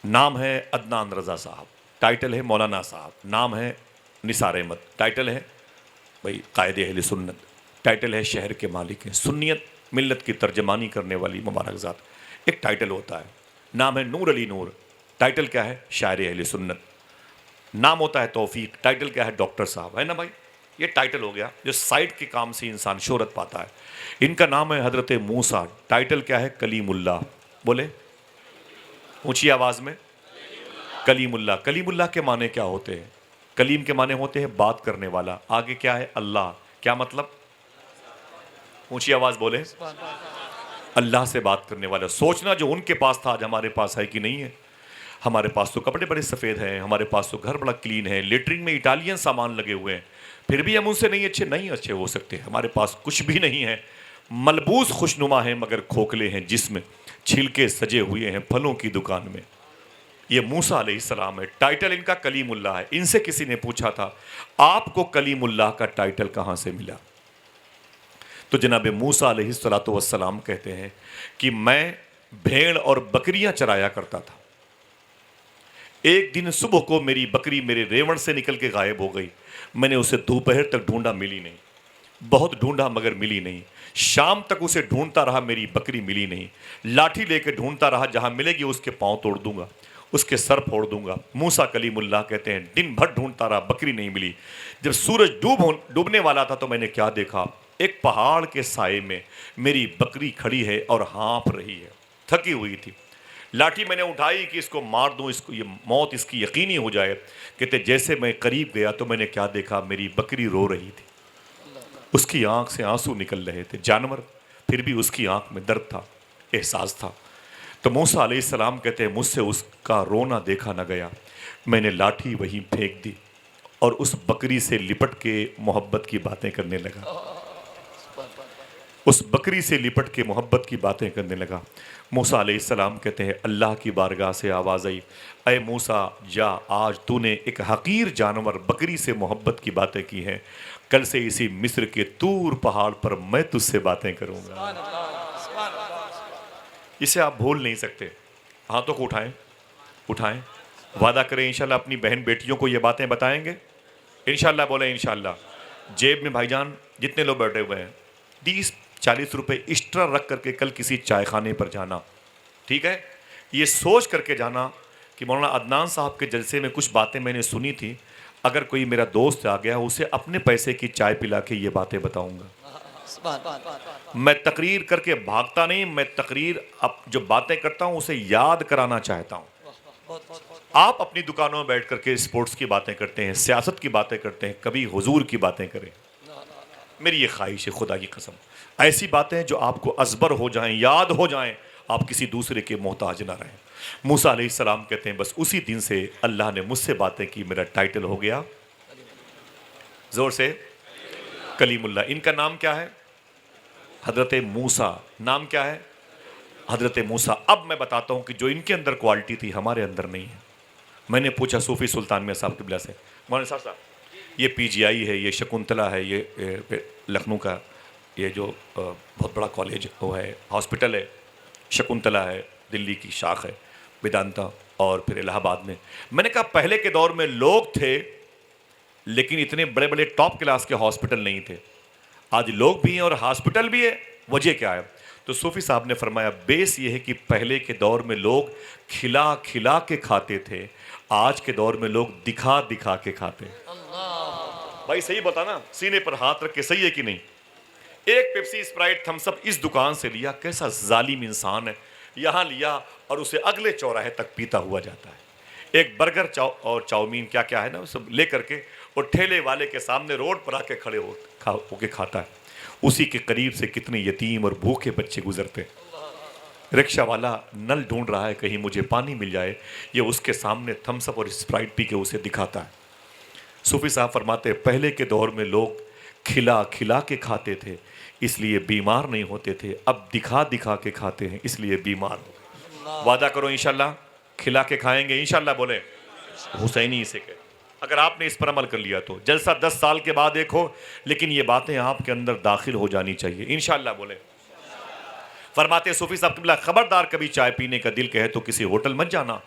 نام ہے عدنان رضا صاحب، ٹائٹل ہے مولانا صاحب، نام ہے نثار احمد، ٹائٹل ہے بھائی قائد اہل سنت، ٹائٹل ہے شہر کے مالک ہیں، سنیت ملت کی ترجمانی کرنے والی مبارک ذات. ایک ٹائٹل ہوتا ہے، نام ہے نور علی نور، ٹائٹل کیا ہے؟ شاعر اہل سنت. نام ہوتا ہے توفیق، ٹائٹل کیا ہے؟ ڈاکٹر صاحب. ہے نا بھائی، یہ ٹائٹل ہو گیا جو سائٹ کے کام سے انسان شہرت پاتا ہے. ان کا نام ہے حضرت موسیٰ، ٹائٹل کیا ہے؟ کلیم اللہ. بولے اونچی آواز میں، کلیم اللہ. کلیم اللہ کے معنی کیا ہوتے ہیں؟ کلیم کے معنی ہوتے ہیں بات کرنے والا. آگے کیا ہے؟ اللہ. کیا مطلب؟ اونچی آواز بولے، اللہ سے بات کرنے والا. سوچنا جو ان کے پاس تھا آج ہمارے پاس ہے کہ نہیں ہے. ہمارے پاس تو کپڑے بڑے سفید ہیں، ہمارے پاس تو گھر بڑا کلین ہے، لیٹرنگ میں اٹالین سامان لگے ہوئے ہیں، پھر بھی ہم ان سے نہیں اچھے ہو سکتے. ہمارے پاس کچھ بھی نہیں ہے، ملبوس خوشنما ہیں مگر کھوکھلے ہیں جسم، چھلکے سجے ہوئے ہیں پھلوں کی دکان میں. یہ موسیٰ علیہ السلام ہے، ٹائٹل ان کا کلیم اللہ ہے. ان سے کسی نے پوچھا تھا آپ کو کلیم اللہ کا ٹائٹل کہاں سے ملا؟ تو جناب موسیٰ علیہ السلام کہتے ہیں کہ میں بھیڑ اور بکریاں چرایا کرتا تھا. ایک دن صبح کو میری بکری میرے ریوڑ سے نکل کے غائب ہو گئی. میں نے اسے دوپہر تک ڈھونڈا، ملی نہیں. بہت ڈھونڈا مگر ملی نہیں. شام تک اسے ڈھونڈتا رہا، میری بکری ملی نہیں. لاٹھی لے کے ڈھونڈتا رہا، جہاں ملے گی اس کے پاؤں توڑ دوں گا، اس کے سر پھوڑ دوں گا. موسیٰ کلیم اللہ کہتے ہیں دن بھر ڈھونڈتا رہا، بکری نہیں ملی. جب سورج ڈوبنے والا تھا تو میں نے کیا دیکھا؟ ایک پہاڑ کے سائے میں میری بکری کھڑی ہے اور ہانپ رہی ہے، تھکی ہوئی تھی. لاٹھی میں نے اٹھائی کہ اس کو مار دوں، اس کو یہ موت اس کی یقینی ہو جائے. کہتے جیسے میں قریب گیا تو میں نے کیا دیکھا؟ میری بکری رو رہی تھی، اس کی آنکھ سے آنسو نکل رہے تھے. جانور، پھر بھی اس کی آنکھ میں درد تھا، احساس تھا. تو موسیٰ علیہ السلام کہتے ہیں مجھ سے اس کا رونا دیکھا نہ گیا. میں نے لاٹھی وہیں پھینک دی اور اس بکری سے لپٹ کے محبت کی باتیں کرنے لگا. اس بکری سے لپٹ کے محبت کی باتیں کرنے لگا۔ موسیٰ علیہ السلام کہتے ہیں اللہ کی بارگاہ سے آواز آئی، اے موسیٰ جا، آج تو نے ایک حقیر جانور بکری سے محبت کی باتیں کی ہیں، کل سے اسی مصر کے طور پہاڑ پر میں تجھ سے باتیں کروں گا۔ اسے آپ بھول نہیں سکتے۔ ہاتھوں کو اٹھائیں، وعدہ کریں انشاءاللہ اپنی بہن بیٹیوں کو یہ باتیں بتائیں گے، انشاءاللہ بولیں انشاءاللہ۔ جیب میں بھائی جان جتنے لوگ بیٹھے ہوئے ہیں 30-40 روپے ایکسٹرا رکھ کر کے کل کسی چائے خانے پر جانا، ٹھیک ہے؟ یہ سوچ کر کے جانا کہ مولانا عدنان صاحب کے جلسے میں کچھ باتیں میں نے سنی تھی، اگر کوئی میرا دوست آ گیا اسے اپنے پیسے کی چائے پلا کے یہ باتیں بتاؤں گا۔ میں تقریر کر کے بھاگتا نہیں، میں تقریر جو باتیں کرتا ہوں اسے یاد کرانا چاہتا ہوں۔ آپ اپنی دکانوں میں بیٹھ کر کے اسپورٹس کی باتیں کرتے ہیں، سیاست کی باتیں کرتے ہیں، کبھی حضور کی باتیں کریں۔ میری یہ خواہش ہے خدا کی قسم، ایسی باتیں جو آپ کو ازبر ہو جائیں، یاد ہو جائیں، آپ کسی دوسرے کے محتاج نہ رہیں۔ موسیٰ علیہ السلام کہتے ہیں بس اسی دن سے اللہ نے مجھ سے باتیں کی، میرا ٹائٹل ہو گیا، زور سے، کلیم اللہ۔ ان کا نام کیا ہے؟ حضرت موسیٰ۔ نام کیا ہے؟ حضرت موسیٰ۔ اب میں بتاتا ہوں کہ جو ان کے اندر کوالٹی تھی ہمارے اندر نہیں ہے۔ میں نے پوچھا صوفی سلطان میاں صاحب قبلہ سے، مولانا صاحب یہ پی جی آئی ہے، یہ شکنتلا ہے، یہ لکھنؤ کا یہ جو بہت بڑا کالج وہ ہے، ہاسپٹل ہے، شکنتلا ہے، دلی کی شاخ ہے، ویدانتا، اور پھر الہ آباد میں نے کہا پہلے کے دور میں لوگ تھے لیکن اتنے بڑے بڑے ٹاپ کلاس کے ہاسپٹل نہیں تھے، آج لوگ بھی ہیں اور ہاسپٹل بھی ہے، وجہ کیا ہے؟ تو صوفی صاحب نے فرمایا بیس یہ ہے کہ پہلے کے دور میں لوگ کھلا کھلا کے کھاتے تھے، آج کے دور میں لوگ دکھا دکھا کے کھاتے ہیں۔ بھائی صحیح بتا نا، سینے پر ہاتھ رکھ کے، صحیح ہے کہ نہیں؟ ایک پیپسی اسپرائٹ تھمس اپ اس دکان سے لیا، کیسا ظالم انسان ہے، یہاں لیا اور اسے اگلے چوراہے تک پیتا ہوا جاتا ہے۔ ایک برگر اور چاؤمین کیا کیا ہے نا سب لے کر کے اور ٹھیلے والے کے سامنے روڈ پر آ کے کھڑے ہو کے کھاتا ہے۔ اسی کے قریب سے کتنے یتیم اور بھوکے بچے گزرتے ہیں۔ رکشہ والا نل ڈھونڈ رہا ہے کہیں مجھے پانی مل جائے، یہ اس کے سامنے تھمس اپ اور اسپرائٹ پی کے اسے دکھاتا ہے۔ صوفی صاحب فرماتے ہیں پہلے کے دور میں لوگ کھلا کھلا کے کھاتے تھے اس لیے بیمار نہیں ہوتے تھے، اب دکھا دکھا کے کھاتے ہیں اس لیے بیمار ہو گئے۔ وعدہ کرو انشاءاللہ کھلا کے کھائیں گے، انشاءاللہ بولیں حسینی اسے کہ اگر آپ نے اس پر عمل کر لیا تو جلسہ 10 سال کے بعد دیکھو، لیکن یہ باتیں آپ کے اندر داخل ہو جانی چاہیے، انشاءاللہ بولیں۔ فرماتے ہیں صوفی صاحب قبلہ خبردار کبھی چائے پینے کا دل کہے تو کسی ہوٹل مت جانا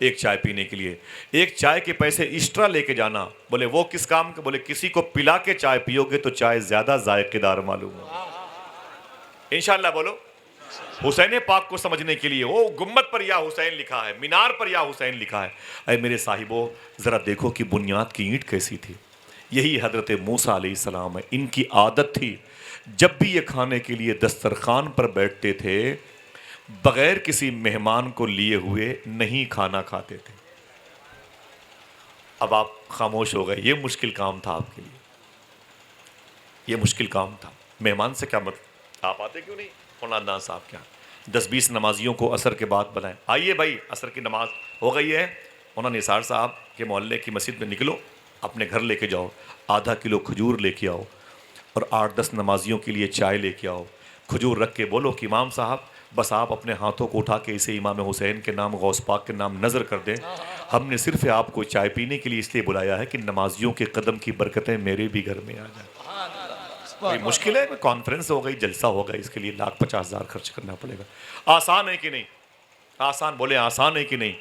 ایک چائے پینے کے لیے، ایک چائے کے پیسے ایکسٹرا لے کے جانا۔ بولے وہ کس کام کا؟ بولے کسی کو پلا کے چائے پیو گے تو چائے زیادہ ذائقے دار معلوم ہو۔ انشاءاللہ بولو، حسین پاک کو سمجھنے کے لیے وہ گنبد پر یا حسین لکھا ہے، مینار پر یا حسین لکھا ہے۔ اے میرے صاحبوں ذرا دیکھو کہ بنیاد کی اینٹ کیسی تھی۔ یہی حضرت موسیٰ علیہ السلام ہے، ان کی عادت تھی جب بھی یہ کھانے کے لیے دسترخوان پر بیٹھتے تھے بغیر کسی مہمان کو لیے ہوئے نہیں کھانا کھاتے تھے۔ اب آپ خاموش ہو گئے، یہ مشکل کام تھا آپ کے لیے، یہ مشکل کام تھا۔ مہمان سے کیا مطلب؟ آپ آتے کیوں نہیں؟ مولانا عدنان صاحب کیا 10-20 نمازیوں کو عصر کے بعد بلائیں، آئیے بھائی عصر کی نماز ہو گئی ہے، مولانا نثار صاحب کے محلے کی مسجد میں نکلو، اپنے گھر لے کے جاؤ، آدھا کلو کھجور لے کے آؤ اور 8-10 نمازیوں کے لیے چائے لے کے آؤ، کھجور رکھ کے بولو کہ امام صاحب بس آپ اپنے ہاتھوں کو اٹھا کے اسے امام حسین کے نام، غوث پاک کے نام نظر کر دیں، ہم نے صرف آپ کو چائے پینے کے لیے اس لیے بلایا ہے کہ نمازیوں کے قدم کی برکتیں میرے بھی گھر میں آ جائیں۔ کوئی مشکل ہے؟ کانفرنس ہو گئی، جلسہ ہو گئی، اس کے لیے 1,50,000 خرچ کرنا پڑے گا۔ آسان ہے کہ نہیں؟ آسان بولے آسان ہے کہ نہیں؟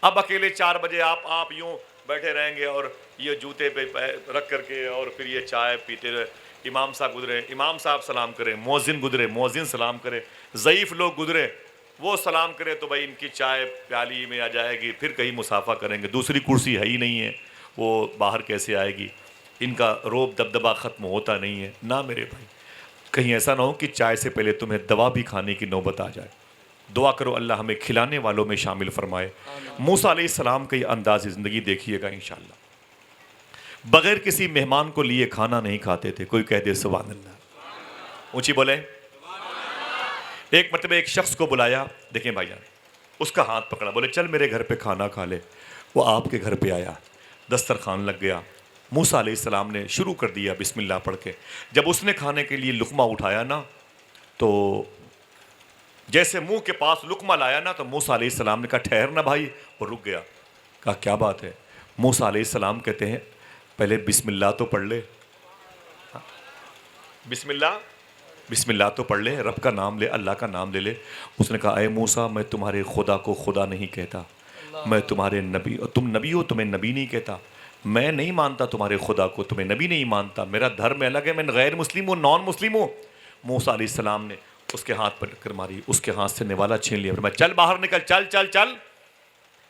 اب اکیلے 4 بجے آپ یوں بیٹھے رہیں گے اور یہ جوتے پہ رکھ کر کے اور پھر یہ چائے پیتے رہے، امام صاحب گزرے، امام صاحب سلام کرے، مؤذن گزرے، مؤذن سلام کرے، ضعیف لوگ گزرے وہ سلام کرے تو بھائی ان کی چائے پیالی میں آ جائے گی، پھر کہیں مسافہ کریں گے، دوسری کرسی ہے ہی نہیں ہے، وہ باہر کیسے آئے گی؟ ان کا روب دبدبہ ختم ہوتا نہیں ہے نہ میرے بھائی۔ کہیں ایسا نہ ہو کہ چائے سے پہلے تمہیں دوا بھی کھانے کی نوبت آ جائے۔ دعا کرو اللہ ہمیں کھلانے والوں میں شامل فرمائے۔ موسیٰ علیہ السلام کا یہ انداز زندگی دیکھیے گا انشاءاللہ، بغیر کسی مہمان کو لیے کھانا نہیں کھاتے تھے۔ کوئی کہہ دے سبحان اللہ، اونچی بولے۔ ایک مرتبہ ایک شخص کو بلایا، دیکھیں بھائی جان، اس کا ہاتھ پکڑا، بولے چل میرے گھر پہ کھانا کھا لے۔ وہ آپ کے گھر پہ آیا، دسترخوان لگ گیا، موسیٰ علیہ السلام نے شروع کر دیا بسم اللہ پڑھ کے۔ جب اس نے کھانے کے لیے لقمہ اٹھایا نا تو جیسے منہ کے پاس لقمہ لایا نا تو موسیٰ علیہ السلام نے کہا ٹھہر نا بھائی، اور رک گیا. کہا کیا بات ہے؟ موسیٰ علیہ السلام کہتے ہیں پہلے بسم اللہ تو پڑھ لے. بسم اللہ تو پڑھ لے، رب کا نام لے، اللہ کا نام لے لے. اس نے کہا اے موسیٰ میں تمہارے خدا کو خدا نہیں کہتا، میں تمہارے نبی، اور تم نبی ہو تمہیں نبی نہیں کہتا. میں نہیں مانتا تمہارے خدا کو، تمہیں نبی نہیں مانتا، میرا دھرم الگ ہے، میں غیر مسلم ہوں، نان مسلم ہوں. موسیٰ علیہ السلام نے اس کے ہاتھ پر ٹکر ماری، اس کے ہاتھ سے نوالا چھین لیا. میں چل باہر نکل، چل چل چل.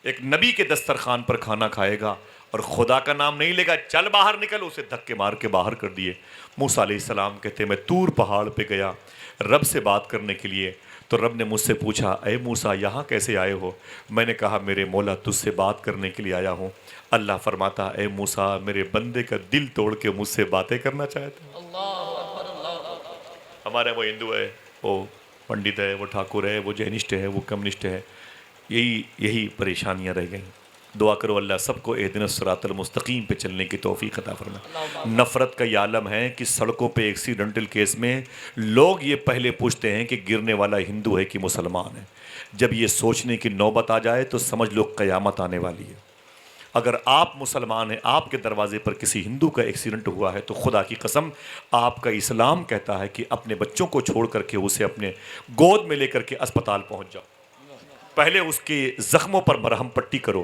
ایک نبی کے دسترخوان پر کھانا کھائے گا اور خدا کا نام نہیں لے گا، چل باہر نکل. اسے دھکے مار کے باہر کر دیے. موسیٰ علیہ السلام کہتے میں طور پہاڑ پہ گیا رب سے بات کرنے کے لیے، تو رب نے مجھ سے پوچھا اے موسیٰ یہاں کیسے آئے ہو؟ میں نے کہا میرے مولا تجھ سے بات کرنے کے لیے آیا ہوں. اللہ فرماتا اے موسیٰ میرے بندے کا دل توڑ کے مجھ سے باتیں کرنا چاہتا ہے. ہمارے وہ ہندو ہے، وہ پنڈت ہے، وہ ٹھاکر ہے، وہ جینسٹ ہے، وہ کمیونسٹ ہے. یہی پریشانیاں رہ گئیں. دعا کرو اللہ سب کو اہدنا الصراط المستقیم پہ چلنے کی توفیق عطا فرمائے. نفرت کا یہ عالم ہے کہ سڑکوں پہ ایکسیڈنٹل کیس میں لوگ یہ پہلے پوچھتے ہیں کہ گرنے والا ہندو ہے کہ مسلمان ہے. جب یہ سوچنے کی نوبت آ جائے تو سمجھ لو قیامت آنے والی ہے. اگر آپ مسلمان ہیں، آپ کے دروازے پر کسی ہندو کا ایکسیڈنٹ ہوا ہے تو خدا کی قسم آپ کا اسلام کہتا ہے کہ اپنے بچوں کو چھوڑ کر کے اسے اپنے گود میں لے کر کے اسپتال پہنچ جاؤ. پہلے اس کے زخموں پر مرہم پٹی کرو،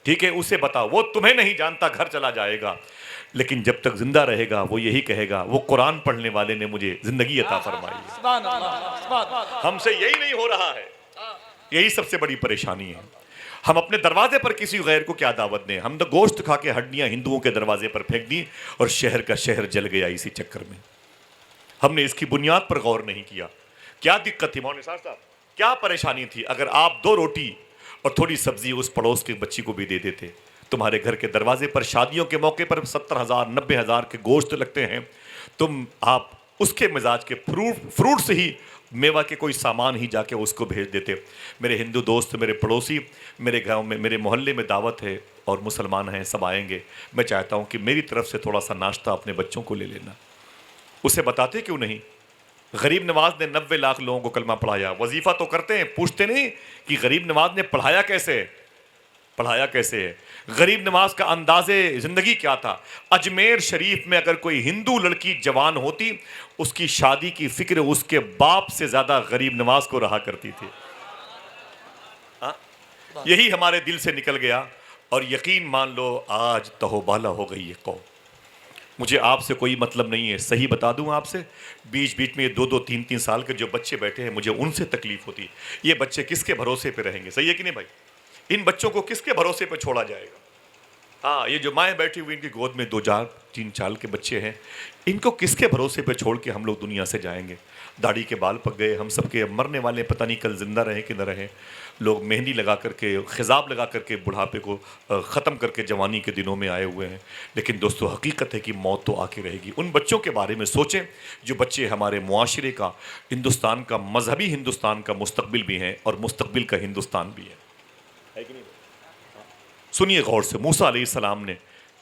ٹھیک ہے، اسے بتاؤ. وہ تمہیں نہیں جانتا، گھر چلا جائے گا، لیکن جب تک زندہ رہے گا وہ یہی کہے گا وہ قرآن پڑھنے والے نے مجھے زندگی عطا فرمائی ہے. ہم سے یہی نہیں ہو رہا ہے. یہی سب سے بڑی پریشانی ہے. ہم اپنے دروازے پر کسی غیر کو کیا دعوت دیں؟ ہم تو گوشت کھا کے ہڈیاں ہندوؤں کے دروازے پر پھینک دی اور شہر کا شہر جل گیا اسی چکر میں. ہم نے اس کی بنیاد پر غور نہیں کیا. کیا دقت تھی مولانا نثار صاحب، کیا پریشانی تھی؟ اگر آپ 2 روٹی اور تھوڑی سبزی اس پڑوس کے بچی کو بھی دے دیتے. تمہارے گھر کے دروازے پر شادیوں کے موقع پر 70,000 90,000 کے گوشت لگتے ہیں، آپ اس کے مزاج کے فروٹ سے ہی میوہ کے کوئی سامان ہی جا کے اس کو بھیج دیتے. میرے ہندو دوست، میرے پڑوسی، میرے گاؤں میں، میرے محلے میں دعوت ہے اور مسلمان ہیں، سب آئیں گے. میں چاہتا ہوں کہ میری طرف سے تھوڑا سا ناشتہ اپنے بچوں کو لے لینا. اسے بتاتے کیوں نہیں؟ غریب نواز نے 90 لاکھ لوگوں کو کلمہ پڑھایا. وظیفہ تو کرتے ہیں، پوچھتے نہیں کہ غریب نواز نے پڑھایا کیسے ہے. غریب نواز کا انداز زندگی کیا تھا؟ اجمیر شریف میں اگر کوئی ہندو لڑکی جوان ہوتی، اس کی شادی کی فکر اس کے باپ سے زیادہ غریب نواز کو رہا کرتی تھی. یہی ہمارے دل سے نکل گیا اور یقین مان لو آج تہوبالا ہو گئی یہ قوم. مجھے آپ سے کوئی مطلب نہیں ہے، صحیح بتا دوں آپ سے، بیچ میں 2-2 3-3 سال کے جو بچے بیٹھے ہیں مجھے ان سے تکلیف ہوتی. یہ بچے کس کے بھروسے پہ رہیں گے؟ صحیح ہے کہ نہیں بھائی؟ ان بچوں کو کس کے بھروسے پہ چھوڑا جائے گا؟ یہ جو مائیں بیٹھی ہوئی ان کی گود میں 2-4-3 سال کے بچے ہیں، ان کو کس کے بھروسے پہ چھوڑ کے ہم لوگ دنیا سے جائیں گے؟ داڑھی کے بال پک گئے، ہم سب کے مرنے والے پتہ نہیں کل زندہ رہیں کہ نہ رہیں. لوگ مہندی لگا کر کے، خضاب لگا کر کے بڑھاپے کو ختم کر کے جوانی کے دنوں میں آئے ہوئے ہیں. لیکن دوستو حقیقت ہے کہ موت تو آ کے رہے گی. ان بچوں کے بارے میں سوچیں جو بچے ہمارے معاشرے کا، ہندوستان کا، مذہبی ہندوستان کا مستقبل بھی ہیں اور مستقبل کا ہندوستان بھی ہے. سنیے غور سے. موسیٰ علیہ السلام نے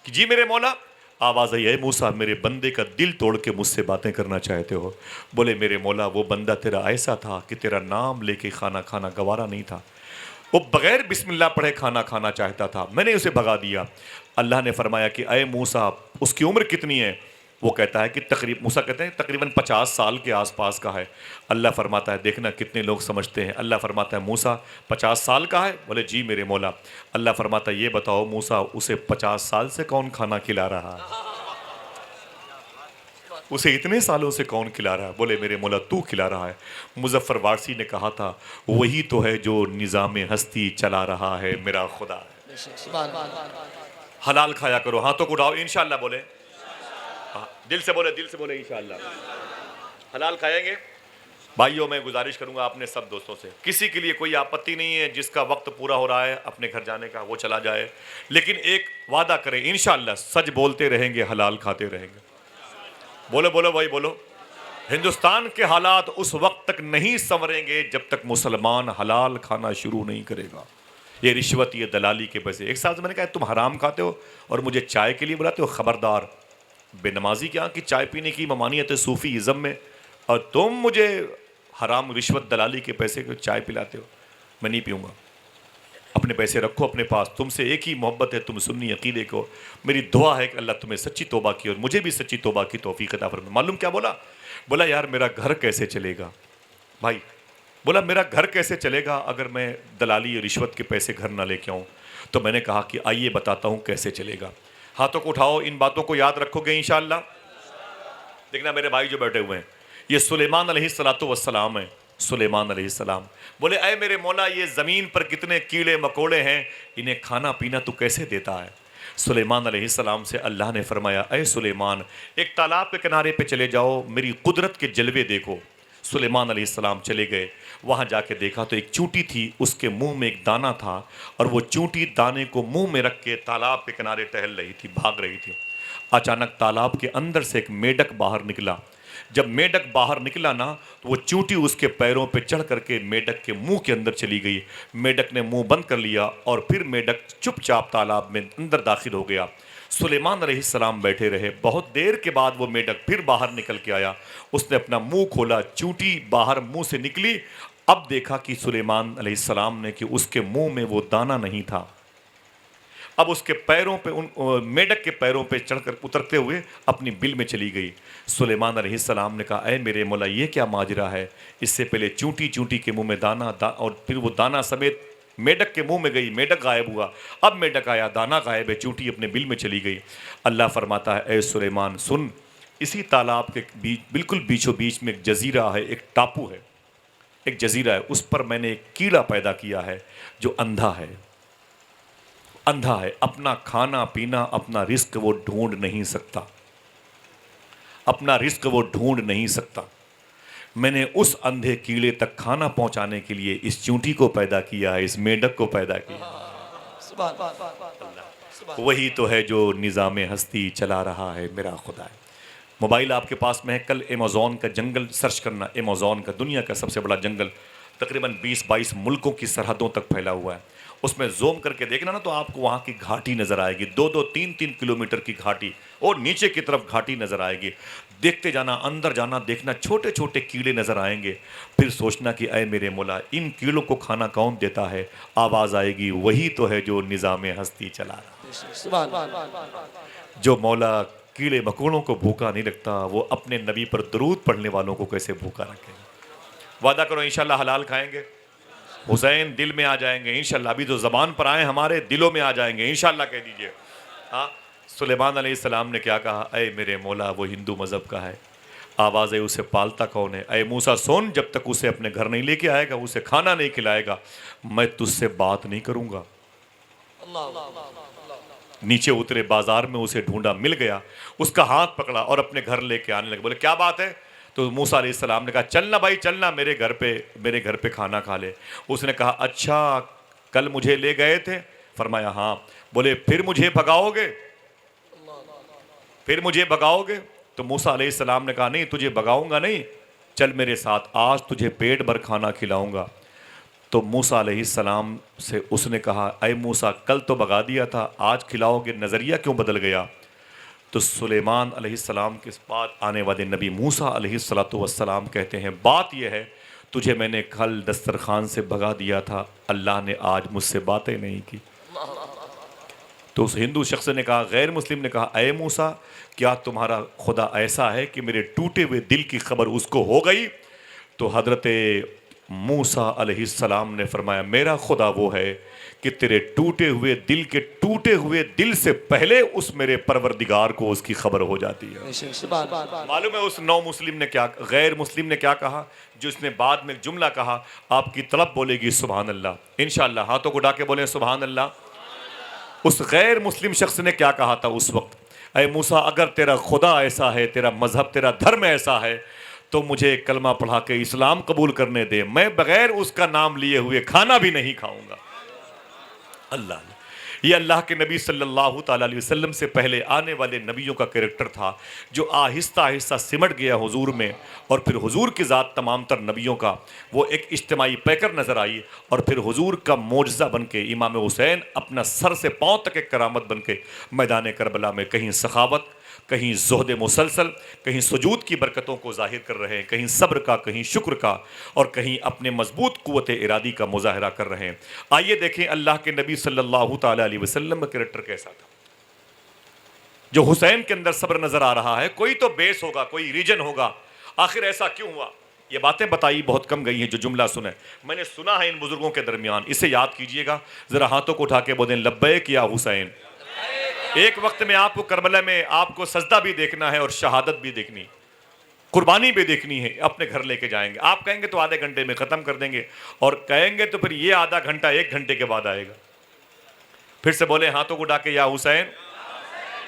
کہ جی میرے مولا، آواز آئی اے موسیٰ میرے بندے کا دل توڑ کے مجھ سے باتیں کرنا چاہتے ہو؟ بولے میرے مولا وہ بندہ تیرا ایسا تھا کہ تیرا نام لے کے کھانا کھانا گوارا نہیں تھا. وہ بغیر بسم اللہ پڑھے کھانا کھانا چاہتا تھا، میں نے اسے بھگا دیا. اللہ نے فرمایا کہ اے موسیٰ اس کی عمر کتنی ہے؟ وہ کہتا ہے کہ موسیٰ کہتے ہیں تقریباً 50 سال کے آس پاس کا ہے. اللہ فرماتا ہے دیکھنا کتنے لوگ سمجھتے ہیں. اللہ فرماتا ہے موسیٰ 50 سال کا ہے؟ بولے جی میرے مولا. اللہ فرماتا ہے یہ بتاؤ موسیٰ اسے 50 سال سے کون کھانا کھلا رہا ہے؟ اسے اتنے سالوں سے کون کھلا رہا ہے؟ بولے میرے مولا تو کھلا رہا ہے. مظفر وارسی نے کہا تھا وہی تو ہے جو نظام ہستی چلا رہا ہے میرا خدا ہے. حلال کھایا کرو. ہاتھوں کو اٹھاؤ انشاءاللہ بولے، دل سے بولے انشاءاللہ حلال کھائیں گے. بھائیوں میں گزارش کروں گا اپنے سب دوستوں سے، کسی کے لیے کوئی آپتی نہیں ہے جس کا وقت پورا ہو رہا ہے اپنے گھر جانے کا وہ چلا جائے، لیکن ایک وعدہ کریں انشاءاللہ سچ بولتے رہیں گے، حلال کھاتے رہیں گے. بولو بھائی بولو. ہندوستان کے حالات اس وقت تک نہیں سنوریں گے جب تک مسلمان حلال کھانا شروع نہیں کرے گا. یہ رشوت، یہ دلالی کے پیسے. ایک سال سے میں نے کہا تم حرام کھاتے ہو اور مجھے چائے کے لیے بلاتے ہو، خبردار. بے نمازی کیا کہ چائے پینے کی ممانعت ہے صوفی ازم میں، اور تم مجھے حرام رشوت دلالی کے پیسے کو چائے پلاتے ہو، میں نہیں پیوں گا. اپنے پیسے رکھو اپنے پاس. تم سے ایک ہی محبت ہے، تم سنی عقیدے کو. میری دعا ہے کہ اللہ تمہیں سچی توبہ کی اور مجھے بھی سچی توبہ کی توفیق عطا فرمائے. معلوم کیا بولا؟ بولا یار میرا گھر کیسے چلے گا بھائی. بولا میرا گھر کیسے چلے گا اگر میں دلالی اور رشوت کے پیسے گھر نہ لے کے آؤں. تو میں نے کہا کہ آئیے بتاتا ہوں کیسے چلے گا. ہاتھوں کو اٹھاؤ، ان باتوں کو یاد رکھو گے انشاءاللہ. دیکھنا میرے بھائی جو بیٹھے ہوئے ہیں، یہ سلیمان علیہ السلام ہیں. سلیمان علیہ السلام بولے اے میرے مولا یہ زمین پر کتنے کیڑے مکوڑے ہیں، انہیں کھانا پینا تو کیسے دیتا ہے؟ سلیمان علیہ السلام سے اللہ نے فرمایا اے سلیمان ایک تالاب کے کنارے پہ چلے جاؤ، میری قدرت کے جلوے دیکھو. سلیمان علیہ السلام چلے گئے، وہاں جا کے دیکھا تو ایک چونٹی تھی، اس کے منہ میں ایک دانہ تھا، اور وہ چونٹی دانے کو منہ میں رکھ کے تالاب کے کنارے ٹہل رہی تھی، بھاگ رہی تھی. اچانک تالاب کے اندر سے ایک میڈک باہر نکلا. جب میڈک باہر نکلا نا تو وہ چونٹی اس کے پیروں پہ چڑھ کر کے میڈک کے منہ کے اندر چلی گئی. میڈک نے منہ بند کر لیا اور پھر میڈک چپ چاپ تالاب میں اندر داخل ہو گیا. سلیمان علیہ السلام بیٹھے رہے. بہت دیر کے بعد وہ میڈک پھر باہر نکل کے آیا. اس نے اپنا منہ کھولا، چونٹی باہر منہ سے نکلی. اب دیکھا کہ سلیمان علیہ السلام نے کہ اس کے منہ میں وہ دانہ نہیں تھا. اب اس کے پیروں پہ میڈک کے پیروں پہ چڑھ کر اترتے ہوئے اپنی بل میں چلی گئی. سلیمان علیہ السلام نے کہا اے میرے مولا یہ کیا ماجرا ہے؟ اس سے پہلے چونٹی کے منہ میں دانہ اور پھر وہ دانہ سمیت میڈک کے منہ میں گئی، میڈک غائب ہوا. اب میڈک آیا، دانہ غائب ہے، چونٹی اپنے بل میں چلی گئی. اللہ فرماتا ہے اے سلیمان سن، اسی تالاب کے بالکل بیچوں بیچ میں ایک جزیرہ ہے، ایک ٹاپو ہے، ایک جزیرہ ہے. اس پر میں نے ایک کیڑا پیدا کیا ہے جو اندھا ہے. اندھا ہے، اپنا کھانا پینا اپنا رزق وہ ڈھونڈ نہیں سکتا، اپنا رزق وہ ڈھونڈ نہیں سکتا. میں نے اس اندھے کیڑے تک کھانا پہنچانے کے لیے اس چونٹی کو پیدا کیا ہے، اس میڈک کو پیدا کیا. وہی تو ہے جو نظام ہستی چلا رہا ہے میرا خدا ہے. موبائل آپ کے پاس میں ہے، کل ایمیزون کا جنگل سرچ کرنا. ایمیزون کا دنیا کا سب سے بڑا جنگل تقریباً 20-22 ملکوں کی سرحدوں تک پھیلا ہوا ہے. اس میں زوم کر کے دیکھنا نا تو آپ کو وہاں کی گھاٹی نظر آئے گی، 2-3 کلومیٹر کی گھاٹی، اور نیچے کی طرف گھاٹی نظر آئے گی. دیکھتے جانا، اندر جانا، دیکھنا، چھوٹے چھوٹے کیڑے نظر آئیں گے. پھر سوچنا کہ اے میرے مولا ان کیڑوں کو کھانا کون دیتا ہے؟ آواز آئے گی وہی تو ہے جو نظام ہستی چلا رہا. جو مولا کیڑے مکوڑوں کو بھوکا نہیں رکھتا وہ اپنے نبی پر درود پڑھنے والوں کو کیسے بھوکا رکھے گا؟ وعدہ کرو انشاءاللہ حلال کھائیں گے. حسین دل میں آ جائیں گے انشاءاللہ. ابھی تو زبان پر آئے ہمارے دلوں میں آ جائیں گے انشاءاللہ کہہ دیجئے. ہاں سلیمان علیہ السلام نے کیا کہا؟ اے میرے مولا وہ ہندو مذہب کا ہے. آواز ہے اسے پالتا کون ہے؟ اے موسیٰ سن، جب تک اسے اپنے گھر نہیں لے کے آئے گا، اسے کھانا نہیں کھلائے گا، میں تجھ سے بات نہیں کروں گا. نیچے اترے، بازار میں اسے ڈھونڈا، مل گیا، اس کا ہاتھ پکڑا اور اپنے گھر لے کے آنے لگے. بولے کیا بات ہے؟ تو موسیٰ علیہ السلام نے کہا چلنا بھائی چلنا، میرے گھر پہ کھانا کھا لے. اس نے کہا اچھا کل مجھے لے گئے تھے؟ فرمایا ہاں. بولے پھر مجھے بھگاؤ گے؟ پھر مجھے بھگاؤ گے؟ تو موسیٰ علیہ السلام نے کہا نہیں تجھے بھگاؤں گا نہیں، چل میرے ساتھ، آج تجھے پیٹ بھر کھانا کھلاؤں گا. تو موسیٰ علیہ السلام سے اس نے کہا اے موسیٰ کل تو بھگا دیا تھا، آج کھلاؤ گے، نظریہ کیوں بدل گیا؟ تو سلیمان علیہ السلام کے بعد آنے والے نبی موسیٰ علیہ السلام کہتے ہیں بات یہ ہے تجھے میں نے کل دسترخوان سے بھگا دیا تھا، اللہ نے آج مجھ سے باتیں نہیں کی. تو اس ہندو شخص نے کہا، غیر مسلم نے کہا اے موسیٰ کیا تمہارا خدا ایسا ہے کہ میرے ٹوٹے ہوئے دل کی خبر اس کو ہو گئی؟ تو حضرت موسیٰ علیہ السلام نے فرمایا میرا خدا وہ ہے کہ تیرے ٹوٹے ہوئے دل کے ٹوٹے ہوئے دل سے پہلے اس میرے پروردگار کو اس کی خبر ہو جاتی ہے. معلوم ہے اس نو مسلم نے کیا، غیر مسلم نے کیا کہا؟ جو اس نے بعد میں جملہ کہا آپ کی طلب بولے گی سبحان اللہ انشاءاللہ. ہاتھوں کو اٹھا کے بولیں سبحان اللہ. اس غیر مسلم شخص نے کیا کہا تھا اس وقت؟ اے موسیٰ اگر تیرا خدا ایسا ہے، تیرا مذہب، تیرا دھرم ایسا ہے تو مجھے کلمہ پڑھا کے اسلام قبول کرنے دے، میں بغیر اس کا نام لیے ہوئے کھانا بھی نہیں کھاؤں گا. اللہ یہ اللہ کے نبی صلی اللہ تعالیٰ علیہ وسلم سے پہلے آنے والے نبیوں کا کریکٹر تھا جو آہستہ آہستہ سمٹ گیا حضور میں، اور پھر حضور کی ذات تمام تر نبیوں کا وہ ایک اجتماعی پیکر نظر آئی، اور پھر حضور کا معجزہ بن کے امام حسین اپنا سر سے پاؤں تک ایک کرامت بن کے میدان کربلا میں کہیں سخاوت، کہیں زہد مسلسل، کہیں سجود کی برکتوں کو ظاہر کر رہے ہیں، کہیں صبر کا، کہیں شکر کا، اور کہیں اپنے مضبوط قوت ارادی کا مظاہرہ کر رہے ہیں۔ آئیے دیکھیں اللہ کے نبی صلی اللہ تعالیٰ علیہ وسلم کا کریکٹر کیسا تھا۔ جو حسین کے اندر صبر نظر آ رہا ہے، کوئی تو بیس ہوگا، کوئی ریجن ہوگا، آخر ایسا کیوں ہوا؟ یہ باتیں بتائی بہت کم گئی ہیں جو جملہ سنے میں نے سنا ہے ان بزرگوں کے درمیان، اسے یاد کیجئے گا، ذرا ہاتھوں کو اٹھا کے بولیں لبیک یا حسین۔ ایک وقت میں آپ کو کربلا میں آپ کو سجدہ بھی دیکھنا ہے اور شہادت بھی دیکھنی، قربانی بھی دیکھنی ہے، اپنے گھر لے کے جائیں گے۔ آپ کہیں گے تو آدھے گھنٹے میں ختم کر دیں گے، اور کہیں گے تو پھر یہ آدھا گھنٹہ 1 گھنٹے کے بعد آئے گا۔ پھر سے بولیں ہاتھوں کو اٹھا کے یا حسین۔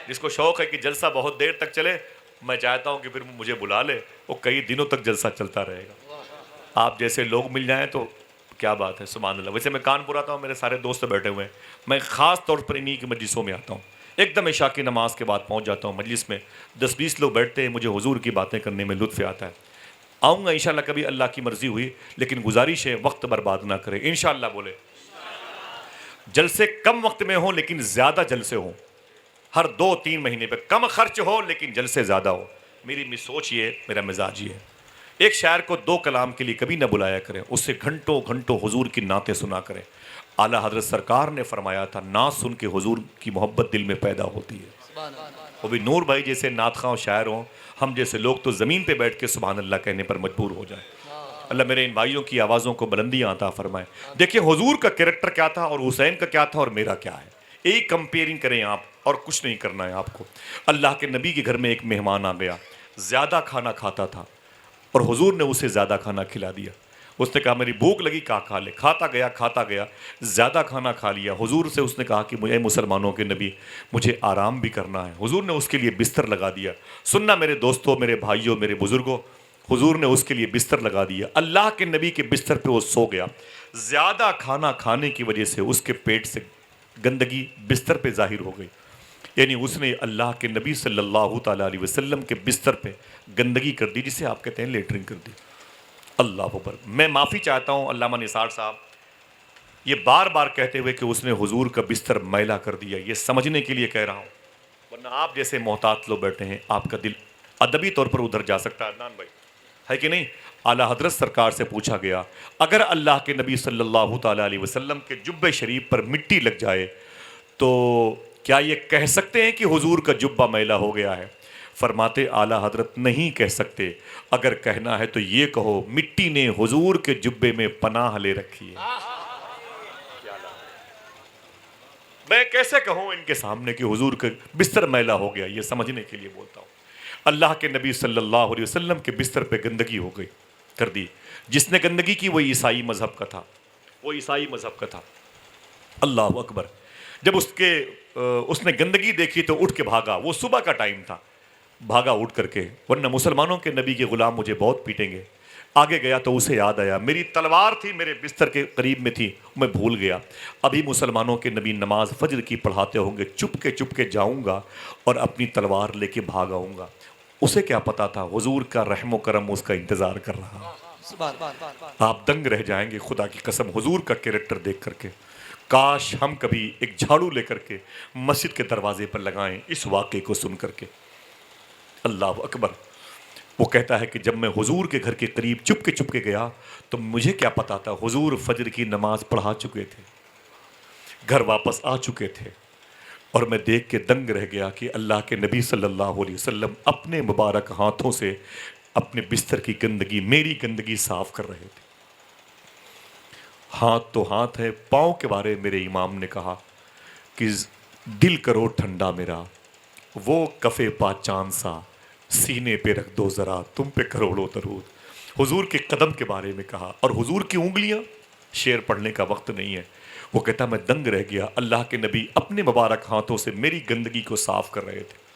جس کو شوق ہے کہ جلسہ بہت دیر تک چلے، میں چاہتا ہوں کہ پھر مجھے بلا لے، وہ کئی دنوں تک جلسہ چلتا رہے گا۔ آپ جیسے لوگ مل جائیں تو کیا بات ہے، سبحان اللہ۔ ویسے میں کانپور آتا ہوں، میرے سارے دوست بیٹھے ہوئے ہیں، میں خاص طور پر انہی کی مجلسوں میں آتا ہوں، ایک دم عشاء کی نماز کے بعد پہنچ جاتا ہوں مجلس میں، 10-20 لوگ بیٹھتے ہیں، مجھے حضور کی باتیں کرنے میں لطف آتا ہے۔ آؤں گا انشاءاللہ کبھی اللہ کی مرضی ہوئی، لیکن گزارش ہے وقت برباد نہ کریں، انشاءاللہ بولے۔ جلسے کم وقت میں ہوں لیکن زیادہ جلسے ہوں، ہر 2-3 مہینے پہ کم خرچ ہو لیکن جلسے زیادہ ہو۔ میری سوچ یہ، میرا مزاج یہ ہے۔ ایک شاعر کو 2 کلام کے لیے کبھی نہ بلایا کریں، اس سے گھنٹوں گھنٹوں حضور کی نعتیں سنا کریں۔ اعلیٰ حضرت سرکار نے فرمایا تھا نعت سن کے حضور کی محبت دل میں پیدا ہوتی ہے۔ وہ بھی نور بھائی جیسے نعت خواں شاعر ہوں، ہم جیسے لوگ تو زمین پہ بیٹھ کے سبحان اللہ کہنے پر مجبور ہو جائیں۔ اللہ میرے ان بھائیوں کی آوازوں کو بلندیاں عطا فرمائے۔ دیکھیں حضور کا کریکٹر کیا تھا اور حسین کا کیا تھا اور میرا کیا ہے، ایک کمپیئرنگ کریں آپ، اور کچھ نہیں کرنا ہے آپ کو۔ اللہ کے نبی کے گھر میں ایک مہمان آ گیا، زیادہ کھانا کھاتا تھا اور حضور نے اسے زیادہ کھانا کھلا دیا۔ اس نے کہا میری بھوک لگی، کھا لے۔ کھاتا گیا، زیادہ کھانا کھا لیا۔ حضور سے اس نے کہا کہ مجھے مسلمانوں کے نبی مجھے آرام بھی کرنا ہے۔ حضور نے اس کے لیے بستر لگا دیا۔ سننا میرے دوستوں، میرے بھائیوں، میرے بزرگوں، حضور نے اس کے لیے بستر لگا دیا۔ اللہ کے نبی کے بستر پہ وہ سو گیا۔ زیادہ کھانا کھانے کی وجہ سے اس کے پیٹ سے گندگی بستر پہ ظاہر ہو گئی، یعنی اس نے اللہ کے نبی صلی اللہ تعالیٰ علیہ وسلم کے بستر پہ گندگی کر دی، جسے آپ کہتے ہیں لیٹرنگ کر دی۔ اللہ اکبر۔ میں معافی چاہتا ہوں علامہ نثار صاحب، یہ بار بار کہتے ہوئے کہ اس نے حضور کا بستر میلا کر دیا، یہ سمجھنے کے لیے کہہ رہا ہوں، ورنہ آپ جیسے محتاط لوگ بیٹھے ہیں، آپ کا دل ادبی طور پر ادھر جا سکتا ہے۔ عدنان بھائی ہے کہ نہیں؟ اعلیٰ حضرت سرکار سے پوچھا گیا اگر اللہ کے نبی صلی اللہ تعالیٰ علیہ وسلم کے جبے شریف پر مٹی لگ جائے تو کیا یہ کہہ سکتے ہیں کہ حضور کا جبہ میلا ہو گیا ہے؟ فرماتے اعلیٰ حضرت نہیں کہہ سکتے، اگر کہنا ہے تو یہ کہو مٹی نے حضور کے جبے میں پناہ لے رکھی ہے۔ میں کیسے کہوں ان کے سامنے کہ حضور کا بستر میلا ہو گیا، یہ سمجھنے کے لیے بولتا ہوں۔ اللہ کے نبی صلی اللہ علیہ وسلم کے بستر پہ گندگی ہو گئی، کر دی۔ جس نے گندگی کی وہ عیسائی مذہب کا تھا، وہ عیسائی مذہب کا تھا۔ اللہ اکبر۔ جب اس نے گندگی دیکھی تو اٹھ کے بھاگا، وہ صبح کا ٹائم تھا، بھاگا اٹھ کر کے، ورنہ مسلمانوں کے نبی کے غلام مجھے بہت پیٹیں گے۔ آگے گیا تو اسے یاد آیا میری تلوار تھی میرے بستر کے قریب میں تھی، میں بھول گیا، ابھی مسلمانوں کے نبی نماز فجر کی پڑھاتے ہوں گے، چپ کے جاؤں گا اور اپنی تلوار لے کے بھاگ آؤں گا۔ اسے کیا پتا تھا حضور کا رحم و کرم اس کا انتظار کر رہا۔ آپ دنگ رہ جائیں گے خدا کی قسم حضور کا کریکٹر دیکھ کر کے۔ کاش ہم کبھی ایک جھاڑو لے کر کے مسجد کے دروازے پر لگائیں اس واقعے کو سن کر کے۔ اللہ اکبر۔ وہ کہتا ہے کہ جب میں حضور کے گھر کے قریب چپ کے گیا تو مجھے کیا پتا تھا حضور فجر کی نماز پڑھا چکے تھے، گھر واپس آ چکے تھے، اور میں دیکھ کے دنگ رہ گیا کہ اللہ کے نبی صلی اللہ علیہ وسلم اپنے مبارک ہاتھوں سے اپنے بستر کی گندگی، میری گندگی صاف کر رہے تھے۔ ہاتھ تو ہاتھ ہے، پاؤں کے بارے میرے امام نے کہا کہ دل کرو ٹھنڈا میرا، وہ کفے پا چاند سا، سینے پہ رکھ دو ذرا، تم پہ کروڑوں درود۔ حضور کے قدم کے بارے میں کہا، اور حضور کی انگلیاں، شعر پڑھنے کا وقت نہیں ہے، وہ کہتا میں دنگ رہ گیا، اللہ کے نبی اپنے مبارک ہاتھوں سے میری گندگی کو صاف کر رہے تھے۔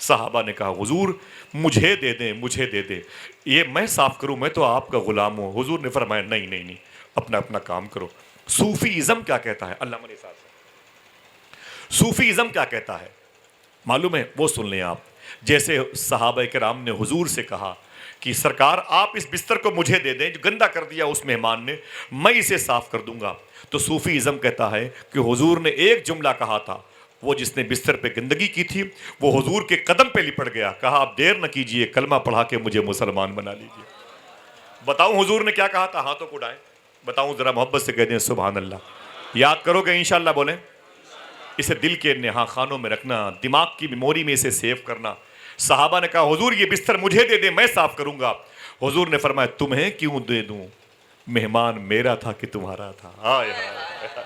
صحابہ نے کہا حضور مجھے دے دیں، مجھے دے دیں، یہ میں صاف کروں، میں تو آپ کا غلام ہوں۔ حضور نے فرمایا نہیں، اپنا کام کرو۔ صوفی ازم کیا کہتا ہے؟ اللہ منے صاحب، صوفی ازم کیا کہتا ہے معلوم ہے؟ وہ سن لیں آپ۔ جیسے صحابہ کرام نے حضور سے کہا کہ سرکار آپ اس بستر کو مجھے دے دیں جو گندا کر دیا اس مہمان نے، میں اسے صاف کر دوں گا، تو صوفی ازم کہتا ہے کہ حضور نے ایک جملہ کہا تھا، وہ جس نے بستر پہ گندگی کی تھی وہ حضور کے قدم پہ لپٹ گیا، کہا اب دیر نہ کیجئے، کلمہ پڑھا کے مجھے مسلمان بنا لیجئے۔ بتاؤں حضور نے کیا کہا تھا؟ ہاتھوں کو اٹھائیں، بتاؤں ذرا محبت سے کہہ دیں سبحان اللہ۔ یاد کرو گے انشاءاللہ؟ بولیں اسے دل کے نہا خانوں میں رکھنا، دماغ کی میموری میں اسے سیو کرنا۔ صحابہ نے کہا حضور یہ بستر مجھے دے دیں، میں صاف کروں گا۔ حضور نے فرمایا تمہیں کیوں دے دوں، مہمان میرا تھا کہ تمہارا تھا؟ ہائے ہائے،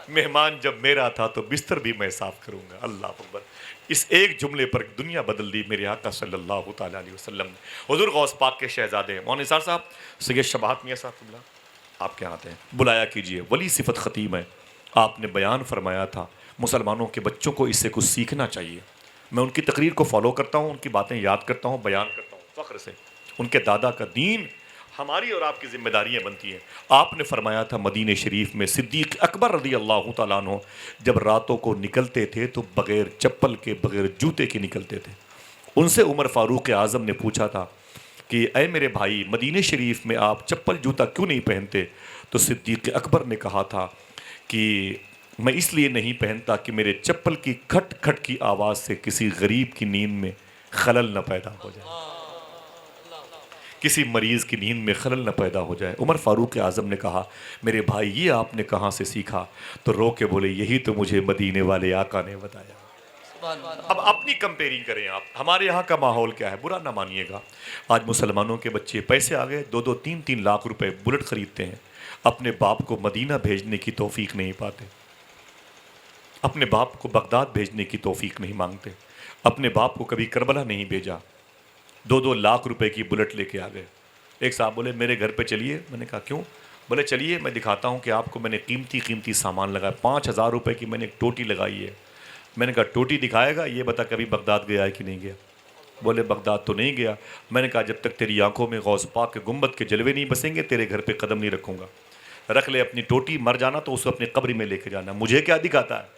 مہمان جب میرا تھا تو بستر بھی میں صاف کروں گا۔ اللہ اکبر۔ اس ایک جملے پر دنیا بدل دی میرے آقا صلی اللہ تعالیٰ علیہ وسلم نے۔ حضور غوث پاک کے شہزادے مولانا نثار صاحب، سید شباہت میاں صاحب قبلہ آپ کے یہاں آتے ہیں، بلایا کیجئے۔ ولی صفت ختیم ہے، آپ نے بیان فرمایا تھا مسلمانوں کے بچوں کو اس سے کچھ سیکھنا چاہیے۔ میں ان کی تقریر کو فالو کرتا ہوں، ان کی باتیں یاد کرتا ہوں، بیان کرتا ہوں فخر سے۔ ان کے دادا کا دین ہماری اور آپ کی ذمہ داریاں بنتی ہیں۔ آپ نے فرمایا تھا مدینہ شریف میں صدیق اکبر رضی اللہ تعالیٰ عنہ جب راتوں کو نکلتے تھے تو بغیر چپل کے بغیر جوتے کے نکلتے تھے۔ ان سے عمر فاروق اعظم نے پوچھا تھا کہ اے میرے بھائی مدینہ شریف میں آپ چپل جوتا کیوں نہیں پہنتے؟ تو صدیق اکبر نے کہا تھا کہ میں اس لیے نہیں پہنتا کہ میرے چپل کی کھٹ کھٹ کی آواز سے کسی غریب کی نیند میں خلل نہ پیدا ہو جائے، کسی مریض کی نیند میں خلل نہ پیدا ہو جائے۔ عمر فاروق اعظم نے کہا میرے بھائی یہ آپ نے کہاں سے سیکھا؟ تو رو کے بولے یہی تو مجھے مدینے والے آقا نے بتایا۔ اب اپنی کمپیرنگ کریں آپ، ہمارے یہاں کا ماحول کیا ہے، برا نہ مانیے گا۔ آج مسلمانوں کے بچے پیسے آ گئے، 2-3 لاکھ روپے بلٹ خریدتے ہیں، اپنے باپ کو مدینہ بھیجنے کی توفیق نہیں پاتے، اپنے باپ کو بغداد بھیجنے کی توفیق نہیں مانگتے، اپنے باپ کو کبھی کربلا نہیں بھیجا، 2 لاکھ روپے کی بلٹ لے کے آ گئے۔ ایک صاحب بولے میرے گھر پہ چلیے، میں نے کہا کیوں؟ بولے چلیے میں دکھاتا ہوں کہ آپ کو میں نے قیمتی سامان لگایا، 5000 روپے کی میں نے ایک ٹوٹی لگائی ہے۔ میں نے کہا ٹوٹی دکھائے گا، یہ بتا کبھی بغداد گیا ہے کہ نہیں گیا؟ بولے بغداد تو نہیں گیا۔ میں نے کہا جب تک تیری آنکھوں میں غوث پاک کے گنبد کے جلوے نہیں بسیں گے تیرے گھر پہ قدم نہیں رکھوں گا۔ رکھ لے اپنی ٹوٹی، مر جانا تو اس کو اپنی قبر میں لے کے جانا، مجھے کیا دکھاتا ہے؟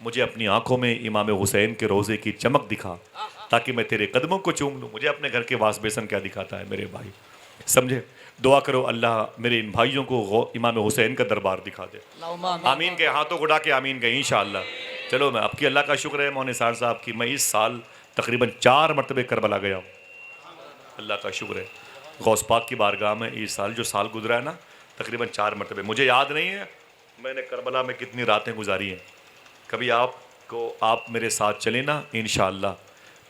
مجھے اپنی آنکھوں میں امام حسین کے روزے کی چمک دکھا تاکہ میں تیرے قدموں کو چوم لوں، مجھے اپنے گھر کے واس بیسن کیا دکھاتا ہے میرے بھائی؟ سمجھے؟ دعا کرو اللہ میرے ان بھائیوں کو امام حسین کا دربار دکھا دے۔ آمین کے ہاتھوں کو اٹھا کے آمین کہیں انشاءاللہ۔ چلو میں آپ کی اللہ کا شکر ہے مولانا نثار صاحب کی، میں اس سال تقریباً 4 مرتبہ کربلا گیا ہوں، اللہ کا شکر ہے۔ غوث پاک کی بارگاہ میں اس سال جو سال گزرا ہے نا تقریباً 4 مرتبہ، مجھے یاد نہیں ہے میں نے کربلا میں کتنی راتیں گزاری ہیں۔ کبھی آپ میرے ساتھ چلیں نا انشاءاللہ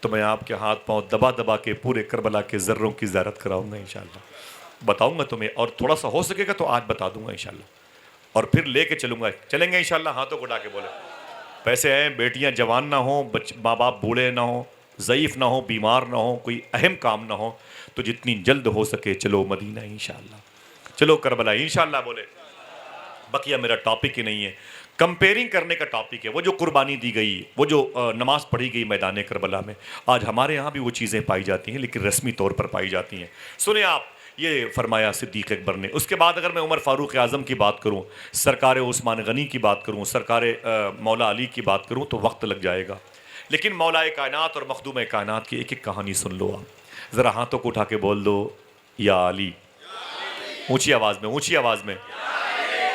تو میں آپ کے ہاتھ پاؤں دبا دبا کے پورے کربلا کے ذروں کی زیارت کراؤں گا انشاءاللہ، بتاؤں گا تمہیں، اور تھوڑا سا ہو سکے گا تو آج بتا دوں گا انشاءاللہ، اور پھر لے کے چلیں گے انشاءاللہ۔ ہاتھوں کو اٹھا کے بولے پیسے ہیں، بیٹیاں جوان نہ ہوں، ماں باپ بوڑھے نہ ہوں، ضعیف نہ ہوں، بیمار نہ ہوں، کوئی اہم کام نہ ہو تو جتنی جلد ہو سکے چلو مدینہ انشاءاللہ، چلو کربلا انشاءاللہ بولے۔ بقیہ میرا ٹاپک ہی نہیں ہے، کمپیرنگ کرنے کا ٹاپک ہے۔ وہ جو قربانی دی گئی، وہ جو نماز پڑھی گئی میدان کربلا میں، آج ہمارے ہاں بھی وہ چیزیں پائی جاتی ہیں لیکن رسمی طور پر پائی جاتی ہیں۔ سنیں آپ، یہ فرمایا صدیق اکبر نے۔ اس کے بعد اگر میں عمر فاروق اعظم کی بات کروں، سرکار عثمان غنی کی بات کروں، سرکار مولا علی کی بات کروں تو وقت لگ جائے گا، لیکن مولا کائنات اور مخدوم کائنات کی ایک ایک کہانی سن لو آپ۔ ذرا ہاتھوں کو اٹھا کے بول دو یا علی، اونچی آواز میں۔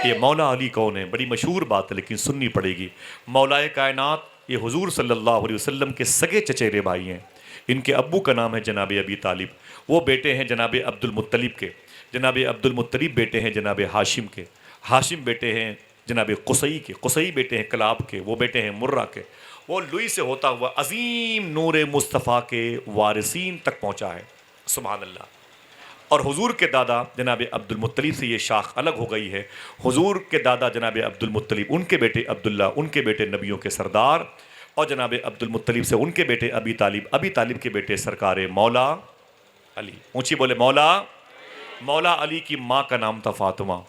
یہ مولا علی کون ہے؟ بڑی مشہور بات ہے لیکن سننی پڑے گی۔ مولا کائنات یہ حضور صلی اللہ علیہ وسلم کے سگے چچیرے بھائی ہیں۔ ان کے ابو کا نام ہے جناب ابی طالب، وہ بیٹے ہیں جناب عبد المطلب کے، جناب عبد المطلب بیٹے ہیں جناب ہاشم کے، ہاشم بیٹے ہیں جناب قصی کے، قصی بیٹے ہیں کلاب کے، وہ بیٹے ہیں مرہ کے۔ وہ لوئی سے ہوتا ہوا عظیم نور مصطفیٰ کے وارثین تک پہنچا ہے، سبحان اللہ۔ اور حضور کے دادا جناب عبد المطلب سے یہ شاخ الگ ہو گئی ہے۔ حضور کے دادا جناب عبد المطلب، ان کے بیٹے عبداللہ، ان کے بیٹے نبیوں کے سردار، اور جناب عبد المطلب سے ان کے بیٹے ابی طالب، ابی طالب کے بیٹے سرکار مولا علی۔ اونچی بولے مولا علی کی ماں کا نام تھا فاطمہ۔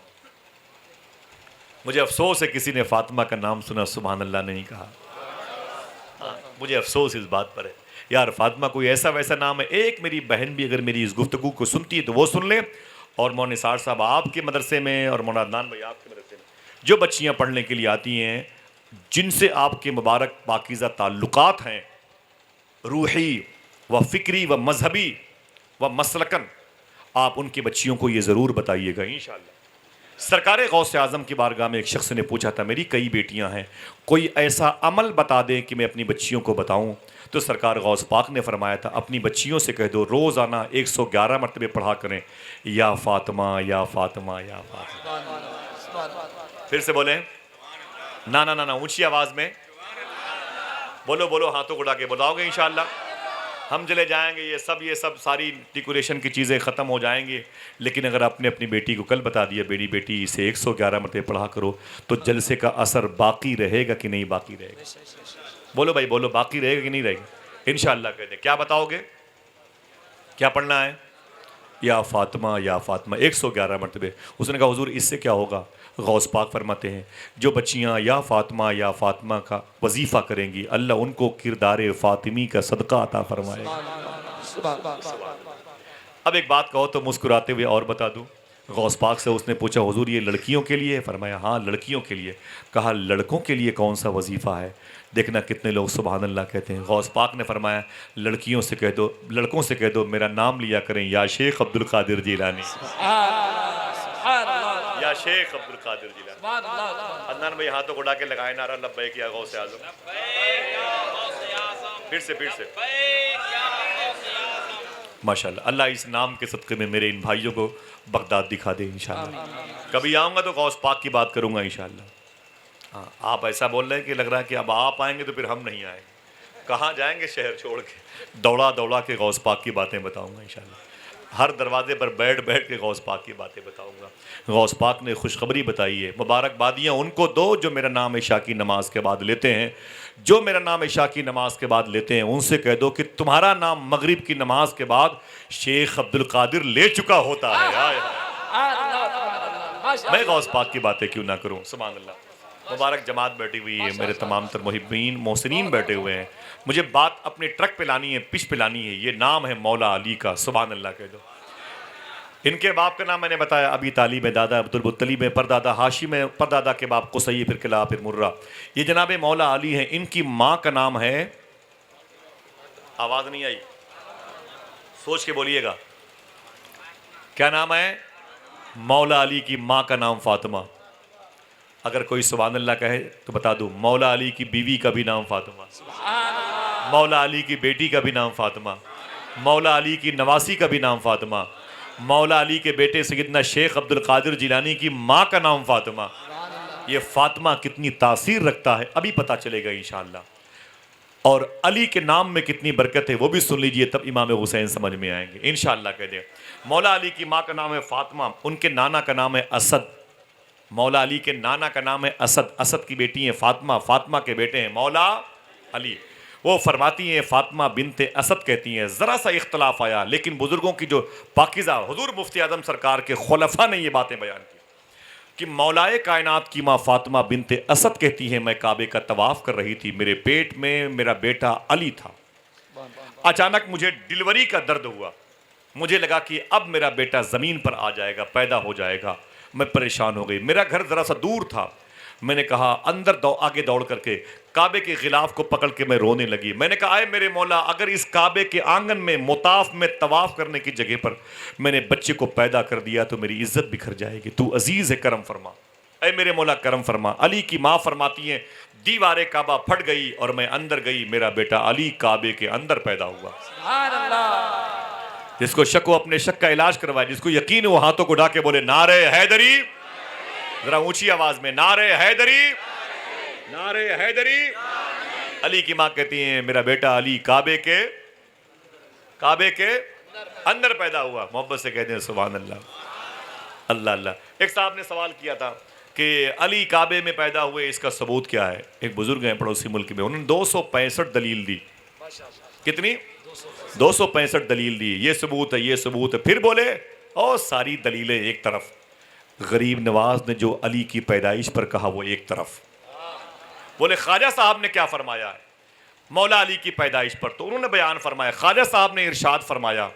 مجھے افسوس ہے کسی نے فاطمہ کا نام سنا سبحان اللہ نہیں کہا، مجھے افسوس اس بات پر ہے یار۔ فاطمہ کوئی ایسا ویسا نام ہے، ایک میری بہن بھی اگر میری اس گفتگو کو سنتی ہے تو وہ سن لیں، اور مولانا نثار صاحب آپ کے مدرسے میں اور مولانا عدنان بھائی آپ کے مدرسے میں جو بچیاں پڑھنے کے لیے آتی ہیں، جن سے آپ کے مبارک پاکیزہ تعلقات ہیں، روحی و فکری و مذہبی و مسلکن، آپ ان کی بچیوں کو یہ ضرور بتائیے گا انشاءاللہ۔ سرکار غوث اعظم کی بارگاہ میں ایک شخص نے پوچھا تھا میری کئی بیٹیاں ہیں، کوئی ایسا عمل بتا دیں کہ میں اپنی بچیوں کو بتاؤں. تو سرکار غوث پاک نے فرمایا تھا اپنی بچیوں سے کہہ دو روزانہ 111 مرتبہ پڑھا کریں یا فاطمہ یا فاطمہ یا فاطمہ. پھر سے بولیں نا نا نا نا اونچی آواز میں بولو بولو، ہاتھوں کو اڑا کے بتاؤ گے انشاءاللہ. ہم چلے جائیں گے، یہ سب ساری ڈیکوریشن کی چیزیں ختم ہو جائیں گے، لیکن اگر آپ نے اپنی بیٹی کو کل بتا دیا بیٹی بیٹی اسے 111 مرتبہ پڑھا کرو تو جلسے کا اثر باقی رہے گا کہ نہیں باقی رہے گا؟ بولو بھائی بولو، باقی رہے گا کہ نہیں رہے گا؟ انشاءاللہ کہتے ہیں. کیا بتاؤ گے؟ کیا پڑھنا ہے؟ یا فاطمہ یا فاطمہ 111 مرتبہ. اس نے کہا حضور اس سے کیا ہوگا؟ غوث پاک فرماتے ہیں جو بچیاں یا فاطمہ کا وظیفہ کریں گی اللہ ان کو کردار فاطمی کا صدقہ عطا فرمائے گا. اب ایک بات کہو تو مسکراتے ہوئے اور بتا دوں. غوث پاک سے اس نے پوچھا حضور یہ لڑکیوں کے لیے؟ فرمایا ہاں لڑکیوں کے لیے. کہا لڑکوں کے لیے کون سا وظیفہ ہے؟ دیکھنا کتنے لوگ سبحان اللہ کہتے ہیں. غوث پاک نے فرمایا لڑکوں سے کہہ دو میرا نام لیا کریں یا شیخ عبد القادر جیلانی، یا شیخ عبد القادر جیلانی. عدنان بھائی ہاتھوں کو اڑا کے لگائے نعرہ لبیک یا غوث اعظم. پھر سے ماشاءاللہ. اللہ اس نام کے صدقے میں میرے ان بھائیوں کو بغداد دکھا دے انشاءاللہ. کبھی آؤں گا تو غوث پاک کی بات کروں گا انشاءاللہ. ہاں آپ ایسا بول رہے ہیں کہ لگ رہا ہے کہ اب آپ آئیں گے تو پھر ہم نہیں آئیں گے. کہاں جائیں گے شہر چھوڑ کے؟ دوڑا کے غوث پاک کی باتیں بتاؤں گا انشاءاللہ. ہر دروازے پر بیٹھ کے غوث پاک کی باتیں بتاؤں گا. غوث پاک نے خوشخبری بتائی ہے مبارکبادیاں ان کو دو جو میرا نام عشاء کی نماز کے بعد لیتے ہیں. جو میرا نام عشاء کی نماز کے بعد لیتے ہیں ان سے کہہ دو کہ تمہارا نام مغرب کی نماز کے بعد شیخ عبد القادر لے چکا ہوتا ہے. میں غوث پاک کی باتیں کیوں نہ کروں؟ سبحان اللہ. مبارک جماعت بیٹھی ہوئی ہے، میرے تمام تر محبین محسنین بیٹھے ہوئے ہیں. مجھے بات اپنے ٹرک پہ لانی ہے، پچ پہ لانی ہے. یہ نام ہے مولا علی کا. سبحان اللہ کہہ دو. ان کے باپ کا نام میں نے بتایا ابی طالب ہے، دادا عبد المطلب ہے، پردادا ہاشم ہے، پردادا کے باپ قصی، پھر کلاب، پھر مرہ. یہ جناب مولا علی ہیں. ان کی ماں کا نام ہے، آواز نہیں آئی سوچ کے بولیے گا، کیا نام ہے؟ مولا علی کی ماں کا نام فاطمہ. اگر کوئی سبحان اللہ کہے تو بتا دوں مولا علی کی بیوی کا بھی نام فاطمہ، مولا علی کی بیٹی کا بھی نام فاطمہ، مولا علی کی نواسی کا بھی نام فاطمہ، مولا علی کے بیٹے سیدنا شیخ عبد القادر جیلانی کی ماں کا نام فاطمہ. یہ فاطمہ کتنی تاثیر رکھتا ہے ابھی پتہ چلے گا انشاءاللہ. اور علی کے نام میں کتنی برکت ہے وہ بھی سن لیجئے، تب امام حسین سمجھ میں آئیں گے انشاءاللہ. کہہ دیں مولا علی کی ماں کا نام ہے فاطمہ، ان کے نانا کا نام ہے اسد. مولا علی کے نانا کا نام ہے اسد، اسد کی بیٹی ہیں فاطمہ، فاطمہ کے بیٹے ہیں مولا علی. وہ فرماتی ہیں فاطمہ بنت اسد کہتی ہیں. ذرا سا اختلاف آیا لیکن بزرگوں کی جو پاکیزہ حضور مفتی اعظم سرکار کے خلفاء نے یہ باتیں بیان کی کہ مولائے کائنات کی ماں فاطمہ بنت اسد کہتی ہیں میں کعبے کا طواف کر رہی تھی، میرے پیٹ میں میرا بیٹا علی تھا. اچانک مجھے ڈیلیوری کا درد ہوا، مجھے لگا کہ اب میرا بیٹا زمین پر آ جائے گا، پیدا ہو جائے گا. میں پریشان ہو گئی. میرا گھر ذرا سا دور تھا. میں نے کہا آگے دوڑ کر کے کعبے کے غلاف کو پکڑ کے میں رونے لگی. میں نے کہا اے میرے مولا اگر اس کعبے کے آنگن میں مطاف میں طواف کرنے کی جگہ پر میں نے بچے کو پیدا کر دیا تو میری عزت بکھر جائے گی. تو عزیز ہے، کرم فرما. اے میرے مولا کرم فرما. علی کی ماں فرماتی ہیں دیوار کعبہ پھٹ گئی اور میں اندر گئی، میرا بیٹا علی کعبے کے اندر پیدا ہوا. سبحان اللہ. جس کو شک ہو اپنے شک کا علاج کروائے، جس کو یقین ہو ہاتھوں کو اٹھا کے بولے نعرہ حیدری. ذرا اونچی آواز میں نعرہ حیدری، نعرہ حیدری. علی کی ماں کہتی ہیں میرا بیٹا علی کعبے کے اندر پیدا ہوا. محبت سے کہتے ہیں سبحان اللہ. اللہ اللہ. ایک صاحب نے سوال کیا تھا کہ علی کعبے میں پیدا ہوئے، اس کا ثبوت کیا ہے؟ ایک بزرگ ہیں پڑوسی ملک میں، انہوں نے 265 دلیل دی. کتنی؟ 265 دلیل دی. یہ ثبوت ہے، یہ ثبوت ہے. پھر بولے اور ساری دلیلیں ایک طرف، غریب نواز نے جو علی کی پیدائش پر کہا وہ ایک طرف. بولے خواجہ صاحب نے کیا فرمایا ہے مولا علی کی پیدائش پر؟ تو انہوں نے بیان فرمایا. خواجہ صاحب نے ارشاد فرمایا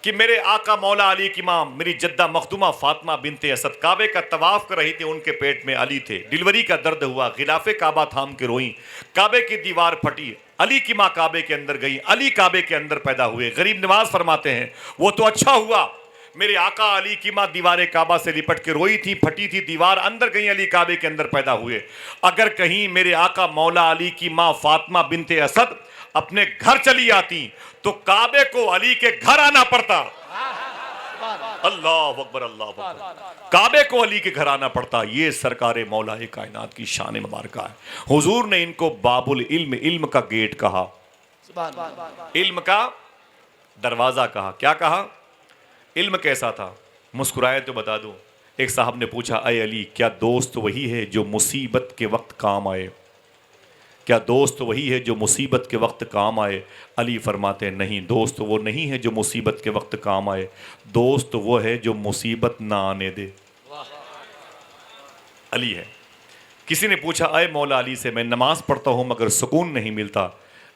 کہ میرے آقا مولا علی کی ماں میری جدہ مخدومہ فاطمہ بنت اسد کعبے کا طواف کر رہی تھی، ان کے پیٹ میں علی تھے. ڈیلیوری کا درد ہوا، غلاف کعبہ تھام کے روئیں، کعبے کی دیوار پھٹی، علی کی ماں کعبے کے اندر گئی، علی کعبے کے اندر پیدا ہوئے. غریب نواز فرماتے ہیں وہ تو اچھا ہوا میرے آقا علی کی ماں دیوار کعبہ سے لپٹ کے روئی تھی، پھٹی تھی دیوار، اندر کہیں علی کعبے کے اندر پیدا ہوئے. اگر کہیں میرے آقا مولا علی کی ماں فاطمہ بنت اسد اپنے گھر چلی آتی تو کعبے کو علی کے گھر آنا پڑتا. اللہ اکبر، اللہ اکبر. کعبے کو علی کے گھر آنا پڑتا. یہ سرکار مولا کائنات کی شان مبارکہ ہے. حضور نے ان کو باب العلم، علم کا گیٹ کہا، علم کا دروازہ کہا. کیا کہا؟ علم کیسا تھا؟ مسکرائے تو بتا دوں. ایک صاحب نے پوچھا، اے علی کیا دوست وہی ہے جو مصیبت کے وقت کام آئے؟ کیا دوست وہی ہے جو مصیبت کے وقت کام آئے؟ علی فرماتے ہیں نہیں، دوست وہ نہیں ہے جو مصیبت کے وقت کام آئے، دوست وہ ہے جو مصیبت نہ آنے دے. علی ہے. کسی نے پوچھا اے مولا علی سے، میں نماز پڑھتا ہوں مگر سکون نہیں ملتا.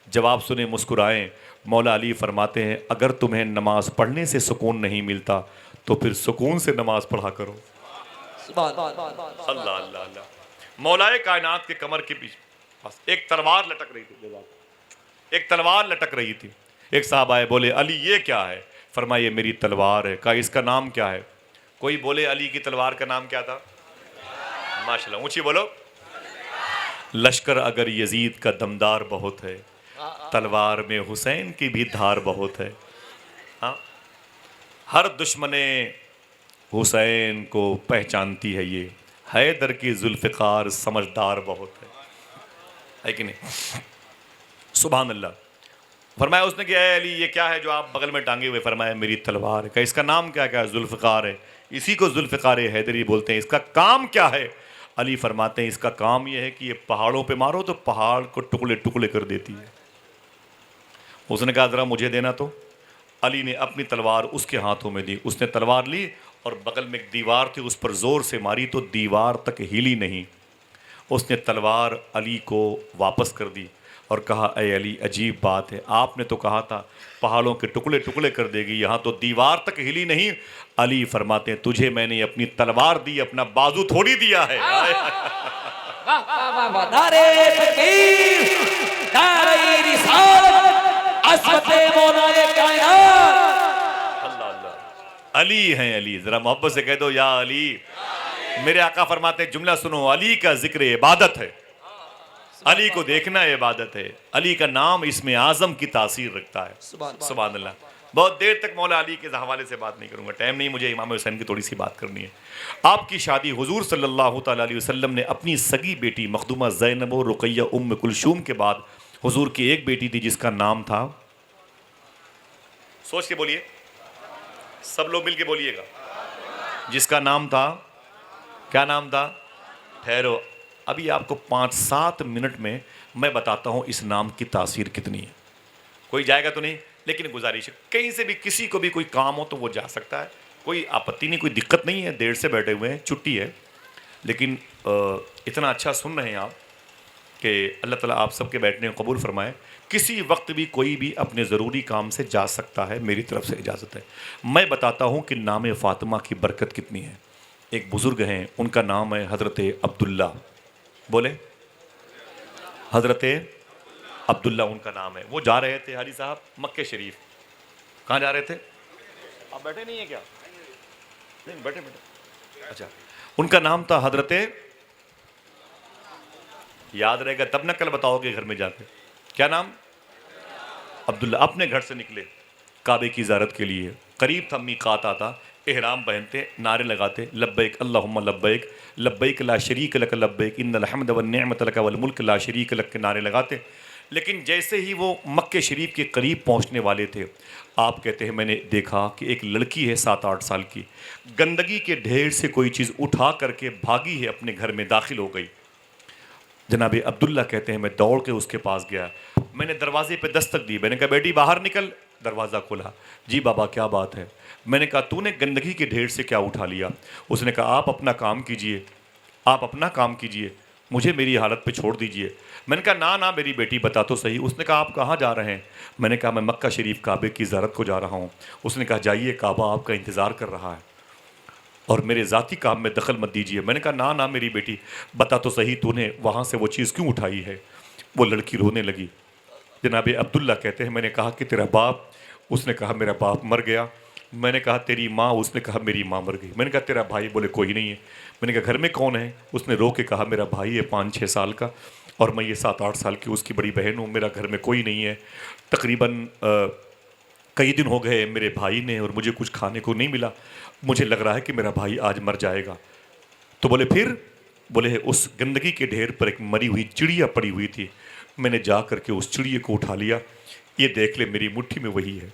جواب سنے مسکرائیں. مولا علی فرماتے ہیں اگر تمہیں نماز پڑھنے سے سکون نہیں ملتا تو پھر سکون سے نماز پڑھا کرو. اللہ اللہ اللہ. مولا کائنات کے کمر کے پیچھے ایک تلوار لٹک رہی تھی، ایک تلوار لٹک رہی تھی. ایک صاحب آئے، بولے علی یہ کیا ہے؟ فرمایا یہ میری تلوار ہے. کہا اس کا نام کیا ہے؟ کوئی بولے علی کی تلوار کا نام کیا تھا؟ ماشاءاللہ اونچی بولو. لشکر اگر یزید کا دمدار بہت ہے، تلوار میں حسین کی بھی دھار بہت ہے. ہاں، ہر دشمن حسین کو پہچانتی ہے یہ، حیدر کی ذوالفقار سمجھدار بہت ہے کہ نہیں؟ سبحان اللہ. فرمایا اس نے کہ اے علی یہ کیا ہے جو آپ بغل میں ٹانگے ہوئے؟ فرمایا میری تلوار ہے. کہ اس کا نام کیا ہے؟ ذوالفقار ہے. اسی کو ذوالفقار حیدری بولتے ہیں. اس کا کام کیا ہے؟ علی فرماتے ہیں اس کا کام یہ ہے کہ یہ پہاڑوں پہ مارو تو پہاڑ کو ٹکڑے ٹکڑے کر دیتی ہے. اس نے کہا ذرا مجھے دینا. تو علی نے اپنی تلوار اس کے ہاتھوں میں دی. اس نے تلوار لی اور بغل میں ایک دیوار تھی اس پر زور سے ماری تو دیوار تک ہلی نہیں. اس نے تلوار علی کو واپس کر دی اور کہا اے علی عجیب بات ہے، آپ نے تو کہا تھا پہاڑوں کے ٹکڑے ٹکڑے کر دے گی، یہاں تو دیوار تک ہلی نہیں. علی فرماتے ہیں تجھے میں نے اپنی تلوار دی، اپنا بازو تھوڑی دیا ہے. نعرے تکبیر، نعرے رسالت، عظمت مولا کائنات. اللہ اللہ. علی ہیں علی. ذرا محبت سے کہہ دو یا علی. میرے آقا فرماتے ہیں جملہ سنو، علی کا ذکر عبادت ہے، علی کو دیکھنا عبادت ہے. علی کا نام اسم اعظم کی تاثیر رکھتا ہے. سبحان اللہ. بہت دیر تک مولا علی کے حوالے سے بات نہیں کروں گا، ٹائم نہیں. مجھے امام حسین کی تھوڑی سی بات کرنی ہے. آپ کی شادی حضور صلی اللہ تعالیٰ علیہ وسلم نے اپنی سگی بیٹی مخدومہ زینب و رقیہ ام کلثوم کے بعد حضور کی ایک بیٹی تھی جس کا نام تھا، سوچ کے بولیے، سب لوگ مل کے بولیے گا، جس کا نام تھا، کیا نام تھا؟ ٹھہرو، ابھی آپ کو 5-7 منٹ میں میں بتاتا ہوں اس نام کی تاثیر کتنی ہے. کوئی جائے گا تو نہیں، لیکن گزارش ہے کہیں سے بھی کسی کو بھی کوئی کام ہو تو وہ جا سکتا ہے، کوئی آپتی نہیں، کوئی دقت نہیں ہے. دیر سے بیٹھے ہوئے ہیں، چھٹی ہے، لیکن اتنا اچھا سن رہے ہیں آپ کہ اللہ تعالیٰ آپ سب کے بیٹھنے کو قبول فرمائے. کسی وقت بھی کوئی بھی اپنے ضروری کام سے جا سکتا ہے، میری طرف سے اجازت ہے. میں بتاتا ہوں کہ نام فاطمہ کی برکت کتنی ہے. ایک بزرگ ہیں، ان کا نام ہے حضرت عبداللہ. بولے حضرت عبداللہ ان کا نام ہے. وہ جا رہے تھے حاجی صاحب مکہ شریف. کہاں جا رہے تھے؟ آپ بیٹھے نہیں ہیں کیا؟ نہیں بیٹھے. اچھا، ان کا نام تھا حضرت، یاد رہے گا تب نہ کل بتاؤ گے گھر میں جا کے. کیا نام؟ عبداللہ. اپنے گھر سے نکلے کعبے کی زیارت کے لیے. قریب تھا میقات آتا، احرام پہنتے، نعرے لگاتے، لبیک اللہم لبیک، لبیک لا شریک لک لبیک، ان الحمد والنعمت لک والملک لا شریک لک کے نعرے لگاتے. لیکن جیسے ہی وہ مکہ شریف کے قریب پہنچنے والے تھے، آپ کہتے ہیں میں نے دیکھا کہ ایک لڑکی ہے 7-8 سال کی، گندگی کے ڈھیر سے کوئی چیز اٹھا کر کے بھاگی ہے، اپنے گھر میں داخل ہو گئی. جناب عبداللہ کہتے ہیں میں دوڑ کے اس کے پاس گیا، میں نے دروازے پہ دستک دی، میں نے کہا بیٹی باہر نکل. دروازہ کھولا. جی بابا کیا بات ہے؟ میں نے کہا تو نے گندگی کے ڈھیر سے کیا اٹھا لیا؟ اس نے کہا آپ اپنا کام کیجئے، آپ اپنا کام کیجئے، مجھے میری حالت پہ چھوڑ دیجئے. میں نے کہا نہ میری بیٹی بتا تو صحیح. اس نے کہا آپ کہاں جا رہے ہیں؟ میں نے کہا میں مکہ شریف کعبے کی زیارت کو جا رہا ہوں. اس نے کہا جائیے، کعبہ آپ کا انتظار کر رہا ہے اور میرے ذاتی کام میں دخل مت دیجیے. میں نے کہا نہ میری بیٹی بتا تو صحیح، تو نے وہاں سے وہ چیز کیوں اٹھائی ہے؟ وہ لڑکی رونے لگی. جناب عبداللہ کہتے ہیں میں نے کہا کہ تیرا باپ؟ اس نے کہا میرا باپ مر گیا میں نے کہا تیری ماں؟ اس نے کہا میری ماں مر گئی۔ میں نے کہا تیرا بھائی؟ بولے کوئی نہیں ہے۔ میں نے کہا گھر میں کون ہے؟ اس نے رو کے کہا میرا بھائی ہے 5-6 سال کا، اور میں یہ 7-8 سال کی اس کی بڑی بہن ہوں، میرا گھر میں کوئی نہیں ہے۔ تقریباً کئی دن ہو گئے میرے بھائی نے اور مجھے کچھ کھانے کو نہیں ملا، مجھے لگ رہا ہے کہ میرا بھائی آج مر جائے گا۔ تو بولے پھر؟ بولے اس گندگی کے ڈھیر پر ایک مری ہوئی چڑیا پڑی ہوئی تھی، میں نے جا کر کے اس چڑیے کو اٹھا لیا، یہ دیکھ لے میری مٹھی میں وہی ہے،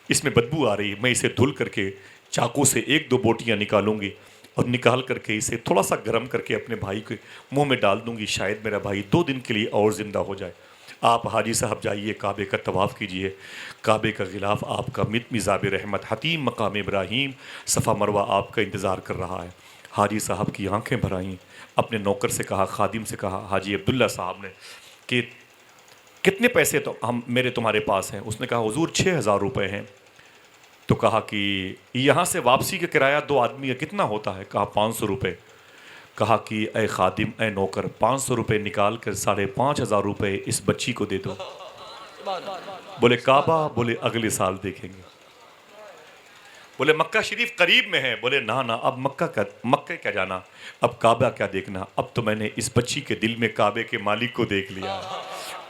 اس میں بدبو آ رہی ہے، میں اسے دھل کر کے چاقو سے 1-2 بوٹیاں نکالوں گی اور نکال کر کے اسے تھوڑا سا گرم کر کے اپنے بھائی کے منہ میں ڈال دوں گی، شاید میرا بھائی 2 دن کے لیے اور زندہ ہو جائے۔ آپ حاجی صاحب جائیے کعبے کا طواف کیجئے، کعبے کا غلاف آپ کا مزاب رحمت حتیم مقام ابراہیم صفا مروہ آپ کا انتظار کر رہا ہے۔ حاجی صاحب کی آنکھیں بھر آئیں، اپنے نوکر سے کہا، خادم سے کہا، حاجی عبداللہ صاحب نے، کہ کتنے پیسے تو میرے تمہارے پاس ہیں؟ اس نے کہا حضور 6000 روپے ہیں۔ تو کہا کہ یہاں سے واپسی کا کرایہ 2 آدمی کا کتنا ہوتا ہے؟ کہا 500 روپے۔ کہا کہ اے خادم، اے نوکر، 500 روپے نکال کر 5500 روپے اس بچی کو دے دو۔ بولے کعبہ؟ بولے اگلے سال دیکھیں گے۔ بولے مکہ شریف قریب میں ہے؟ بولے نہ اب مکہ کیا جانا، اب کعبہ کیا دیکھنا، اب تو میں نے اس بچی کے دل میں کعبے کے مالک کو دیکھ لیا۔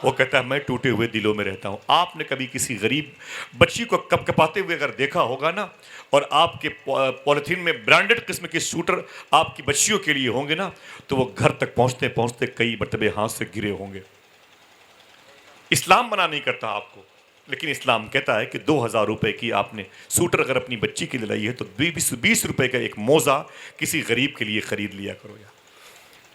وہ کہتا ہے میں ٹوٹے ہوئے دلوں میں رہتا ہوں۔ آپ نے کبھی کسی غریب بچی کو کپ کپاتے ہوئے اگر دیکھا ہوگا نا، اور آپ کے پولیتھین میں برانڈڈ قسم کے سوٹر آپ کی بچیوں کے لیے ہوں گے نا، تو وہ گھر تک پہنچتے پہنچتے کئی مرتبے ہاتھ سے گرے ہوں گے۔ اسلام منع نہیں کرتا آپ کو، لیکن اسلام کہتا ہے کہ 2000 روپے کی آپ نے سوٹر اگر اپنی بچی کی لائی ہے تو 20 روپے کا ایک موزہ کسی غریب کے لیے خرید لیا کرو۔ یا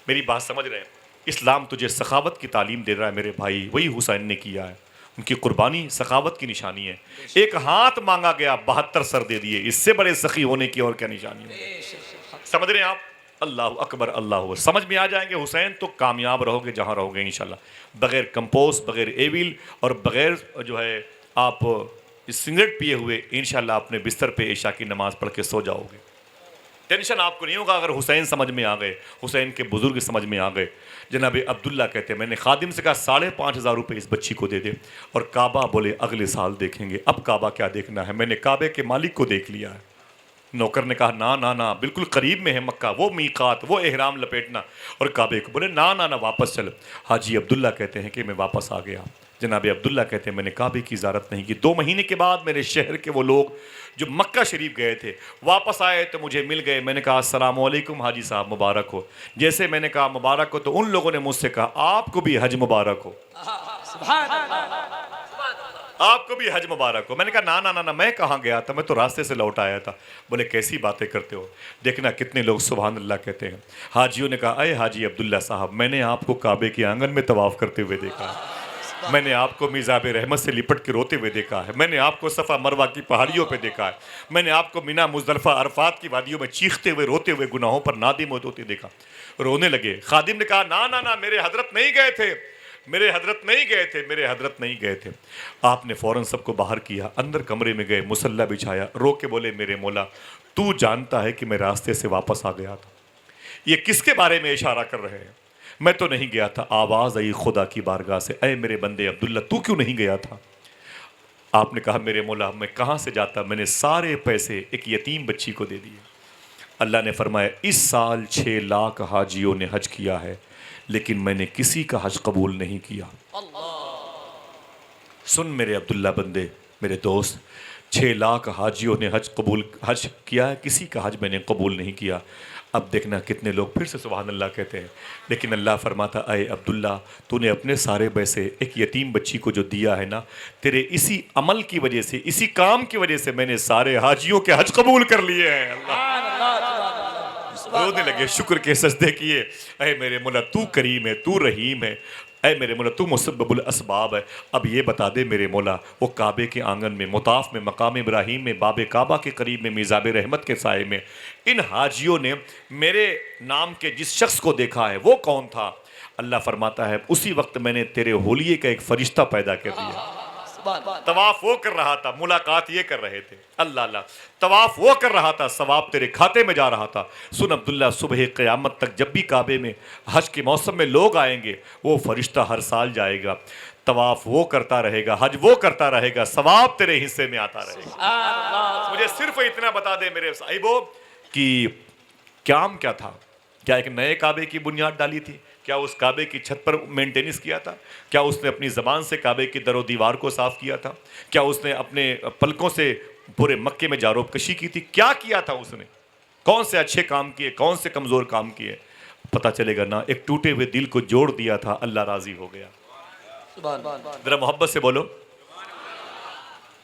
میری بات سمجھ رہے ہیں؟ اسلام تجھے سخاوت کی تعلیم دے رہا ہے میرے بھائی، وہی حسین نے کیا ہے، ان کی قربانی سخاوت کی نشانی ہے۔ ایک ہاتھ مانگا گیا، 72 سر دے دیے، اس سے بڑے سخی ہونے کی اور کیا نشانی ہے؟ سمجھ رہے ہیں آپ؟ اللہ اکبر، اللہ اکبر۔ سمجھ میں آ جائیں گے حسین تو کامیاب رہو گے جہاں رہو گے انشاءاللہ، بغیر کمپوز، بغیر ایویل اور بغیر جو ہے آپ سگریٹ پیے ہوئے انشاءاللہ اپنے بستر پہ عشاء کی نماز پڑھ کے سو جاؤ گے۔ ٹینشن آپ کو نہیں ہوگا اگر حسین سمجھ میں آ گئے، حسین کے بزرگ سمجھ میں آ گئے۔ جناب عبداللہ کہتے ہیں میں نے خادم سے کہا 5500 روپے اس بچی کو دے دے، اور کعبہ بولے اگلے سال دیکھیں گے۔ اب کعبہ کیا دیکھنا ہے، میں نے کعبے کے مالک کو دیکھ لیا ہے۔ نوکر نے کہا نہ بالکل قریب میں ہے مکہ، وہ میقات، وہ احرام لپیٹنا، اور کعبے کو بولے نہ واپس چل۔ حاجی عبداللہ کہتے ہیں کہ میں واپس آ گیا۔ جناب عبداللہ کہتے ہیں میں نے کعبے کی زیارت نہیں کی۔ 2 مہینے کے بعد میرے شہر کے وہ لوگ جو مکہ شریف گئے تھے واپس آئے تو مجھے مل گئے۔ میں نے کہا السلام علیکم حاجی صاحب، مبارک ہو۔ جیسے میں نے کہا مبارک ہو تو ان لوگوں نے مجھ سے کہا آپ کو بھی حج مبارک ہو، آپ کو بھی حج مبارک ہو۔ میں نے کہا نہ میں کہاں گیا تھا، میں تو راستے سے لوٹ آیا تھا۔ بولے کیسی باتیں کرتے ہو، دیکھنا کتنے لوگ سبحان اللہ کہتے ہیں۔ حاجیوں نے کہا اے حاجی عبداللہ صاحب، میں نے آپ کو کعبے کے آنگن میں طواف کرتے ہوئے دیکھا ہے، میں نے آپ کو میزاب رحمت سے لپٹ کے روتے ہوئے دیکھا ہے، میں نے آپ کو صفا مروہ کی پہاڑیوں پہ دیکھا ہے، میں نے آپ کو مینا مزدلفہ عرفات کی وادیوں میں چیختے ہوئے روتے ہوئے گناہوں پر نادم ہوتے دیکھا۔ رونے لگے۔ خادم نے کہا نہ میرے حضرت نہیں گئے تھے، میرے حضرت نہیں گئے تھے، میرے حضرت نہیں گئے تھے۔ آپ نے فوراً سب کو باہر کیا، اندر کمرے میں گئے، مصلی بچھایا، رو کے بولے میرے مولا تو جانتا ہے کہ میں راستے سے واپس آ گیا تھا۔ یہ کس کے بارے میں اشارہ کر رہے ہیں؟ میں تو نہیں گیا تھا۔ آواز آئی خدا کی بارگاہ سے، اے میرے بندے عبداللہ تو کیوں نہیں گیا تھا؟ آپ نے کہا میرے مولا میں کہاں سے جاتا، میں نے سارے پیسے ایک یتیم بچی کو دے دیے۔ اللہ نے فرمایا اس سال 6 لاکھ حاجیوں نے حج کیا ہے، لیکن میں نے کسی کا حج قبول نہیں کیا۔ سن میرے عبداللہ بندے، میرے دوست، 6 لاکھ حاجیوں نے حج کیا ہے، کسی کا حج میں نے قبول نہیں کیا۔ اب دیکھنا کتنے لوگ پھر سے سبحان اللہ کہتے ہیں، لیکن اللہ فرماتا اے عبداللہ تو نے اپنے سارے پیسے ایک یتیم بچی کو جو دیا ہے نا، تیرے اسی عمل کی وجہ سے، اسی کام کی وجہ سے میں نے سارے حاجیوں کے حج قبول کر لیے ہیں۔ رونے لگے، شکر کے سجدے کیے، اے میرے مولا تو کریم ہے، تو رحیم ہے، اے میرے مولا تو مسبب الاسباب ہے۔ اب یہ بتا دے میرے مولا، وہ کعبے کے آنگن میں، مطاف میں، مقام ابراہیم میں، باب کعبہ کے قریب میں، میزاب رحمت کے سائے میں ان حاجیوں نے میرے نام کے جس شخص کو دیکھا ہے وہ کون تھا؟ اللہ فرماتا ہے اسی وقت میں نے تیرے ہولیے کا ایک فرشتہ پیدا کر دیا۔ طواف وہ کر رہا تھا، ملاقات یہ کر رہے تھے۔ اللہ طواف وہ کر رہا تھا، ثواب تیرے کھاتے میں جا رہا تھا۔ سن عبداللہ، صبح قیامت تک جب بھی کعبے میں حج کے موسم میں لوگ آئیں گے، وہ فرشتہ ہر سال جائے گا، طواف وہ کرتا رہے گا, حج وہ کرتا رہے گا, ثواب تیرے حصے میں آتا رہے گا. مجھے صرف اتنا بتا دے میرے صاحبو کہ قیام کیا تھا. کیا ایک نئے کعبے کی بنیاد ڈالی تھی؟ کیا اس کعبے کی چھت پر مینٹیننس کیا تھا؟ کیا اس نے اپنی زبان سے کعبے کی در و دیوار کو صاف کیا تھا؟ کیا اس نے اپنے پلکوں سے پورے مکے میں جاروب کشی کی تھی؟ کیا کیا تھا اس نے؟ کون سے اچھے کام کیے, کون سے کمزور کام کیے؟ پتہ چلے گا نا. ایک ٹوٹے ہوئے دل کو جوڑ دیا تھا, اللہ راضی ہو گیا. ذرا محبت سے بولو.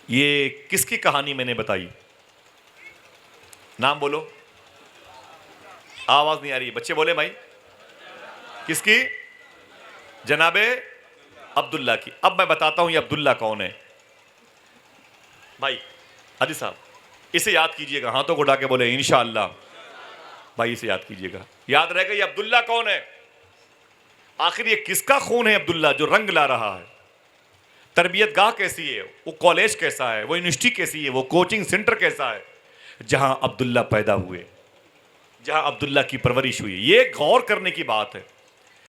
یہ کس کی کہانی میں نے بتائی؟ نام بولو. آواز نہیں آ رہی, بچے بولے بھائی. کس کی؟ جناب عبداللہ کی. اب میں بتاتا ہوں یہ عبداللہ کون ہے. بھائی حاجی صاحب اسے یاد کیجئے گا, ہاتھوں کو اٹھا کے بولے انشاءاللہ. بھائی اسے یاد کیجئے گا, یاد رہے گا یہ عبداللہ کون ہے. آخر یہ کس کا خون ہے عبداللہ جو رنگ لا رہا ہے؟ تربیت گاہ کیسی ہے, وہ کالج کیسا ہے, وہ یونیورسٹی کیسی ہے, وہ کوچنگ سینٹر کیسا ہے جہاں عبداللہ پیدا ہوئے, جہاں عبداللہ کی پرورش ہوئی. یہ غور کرنے کی بات ہے.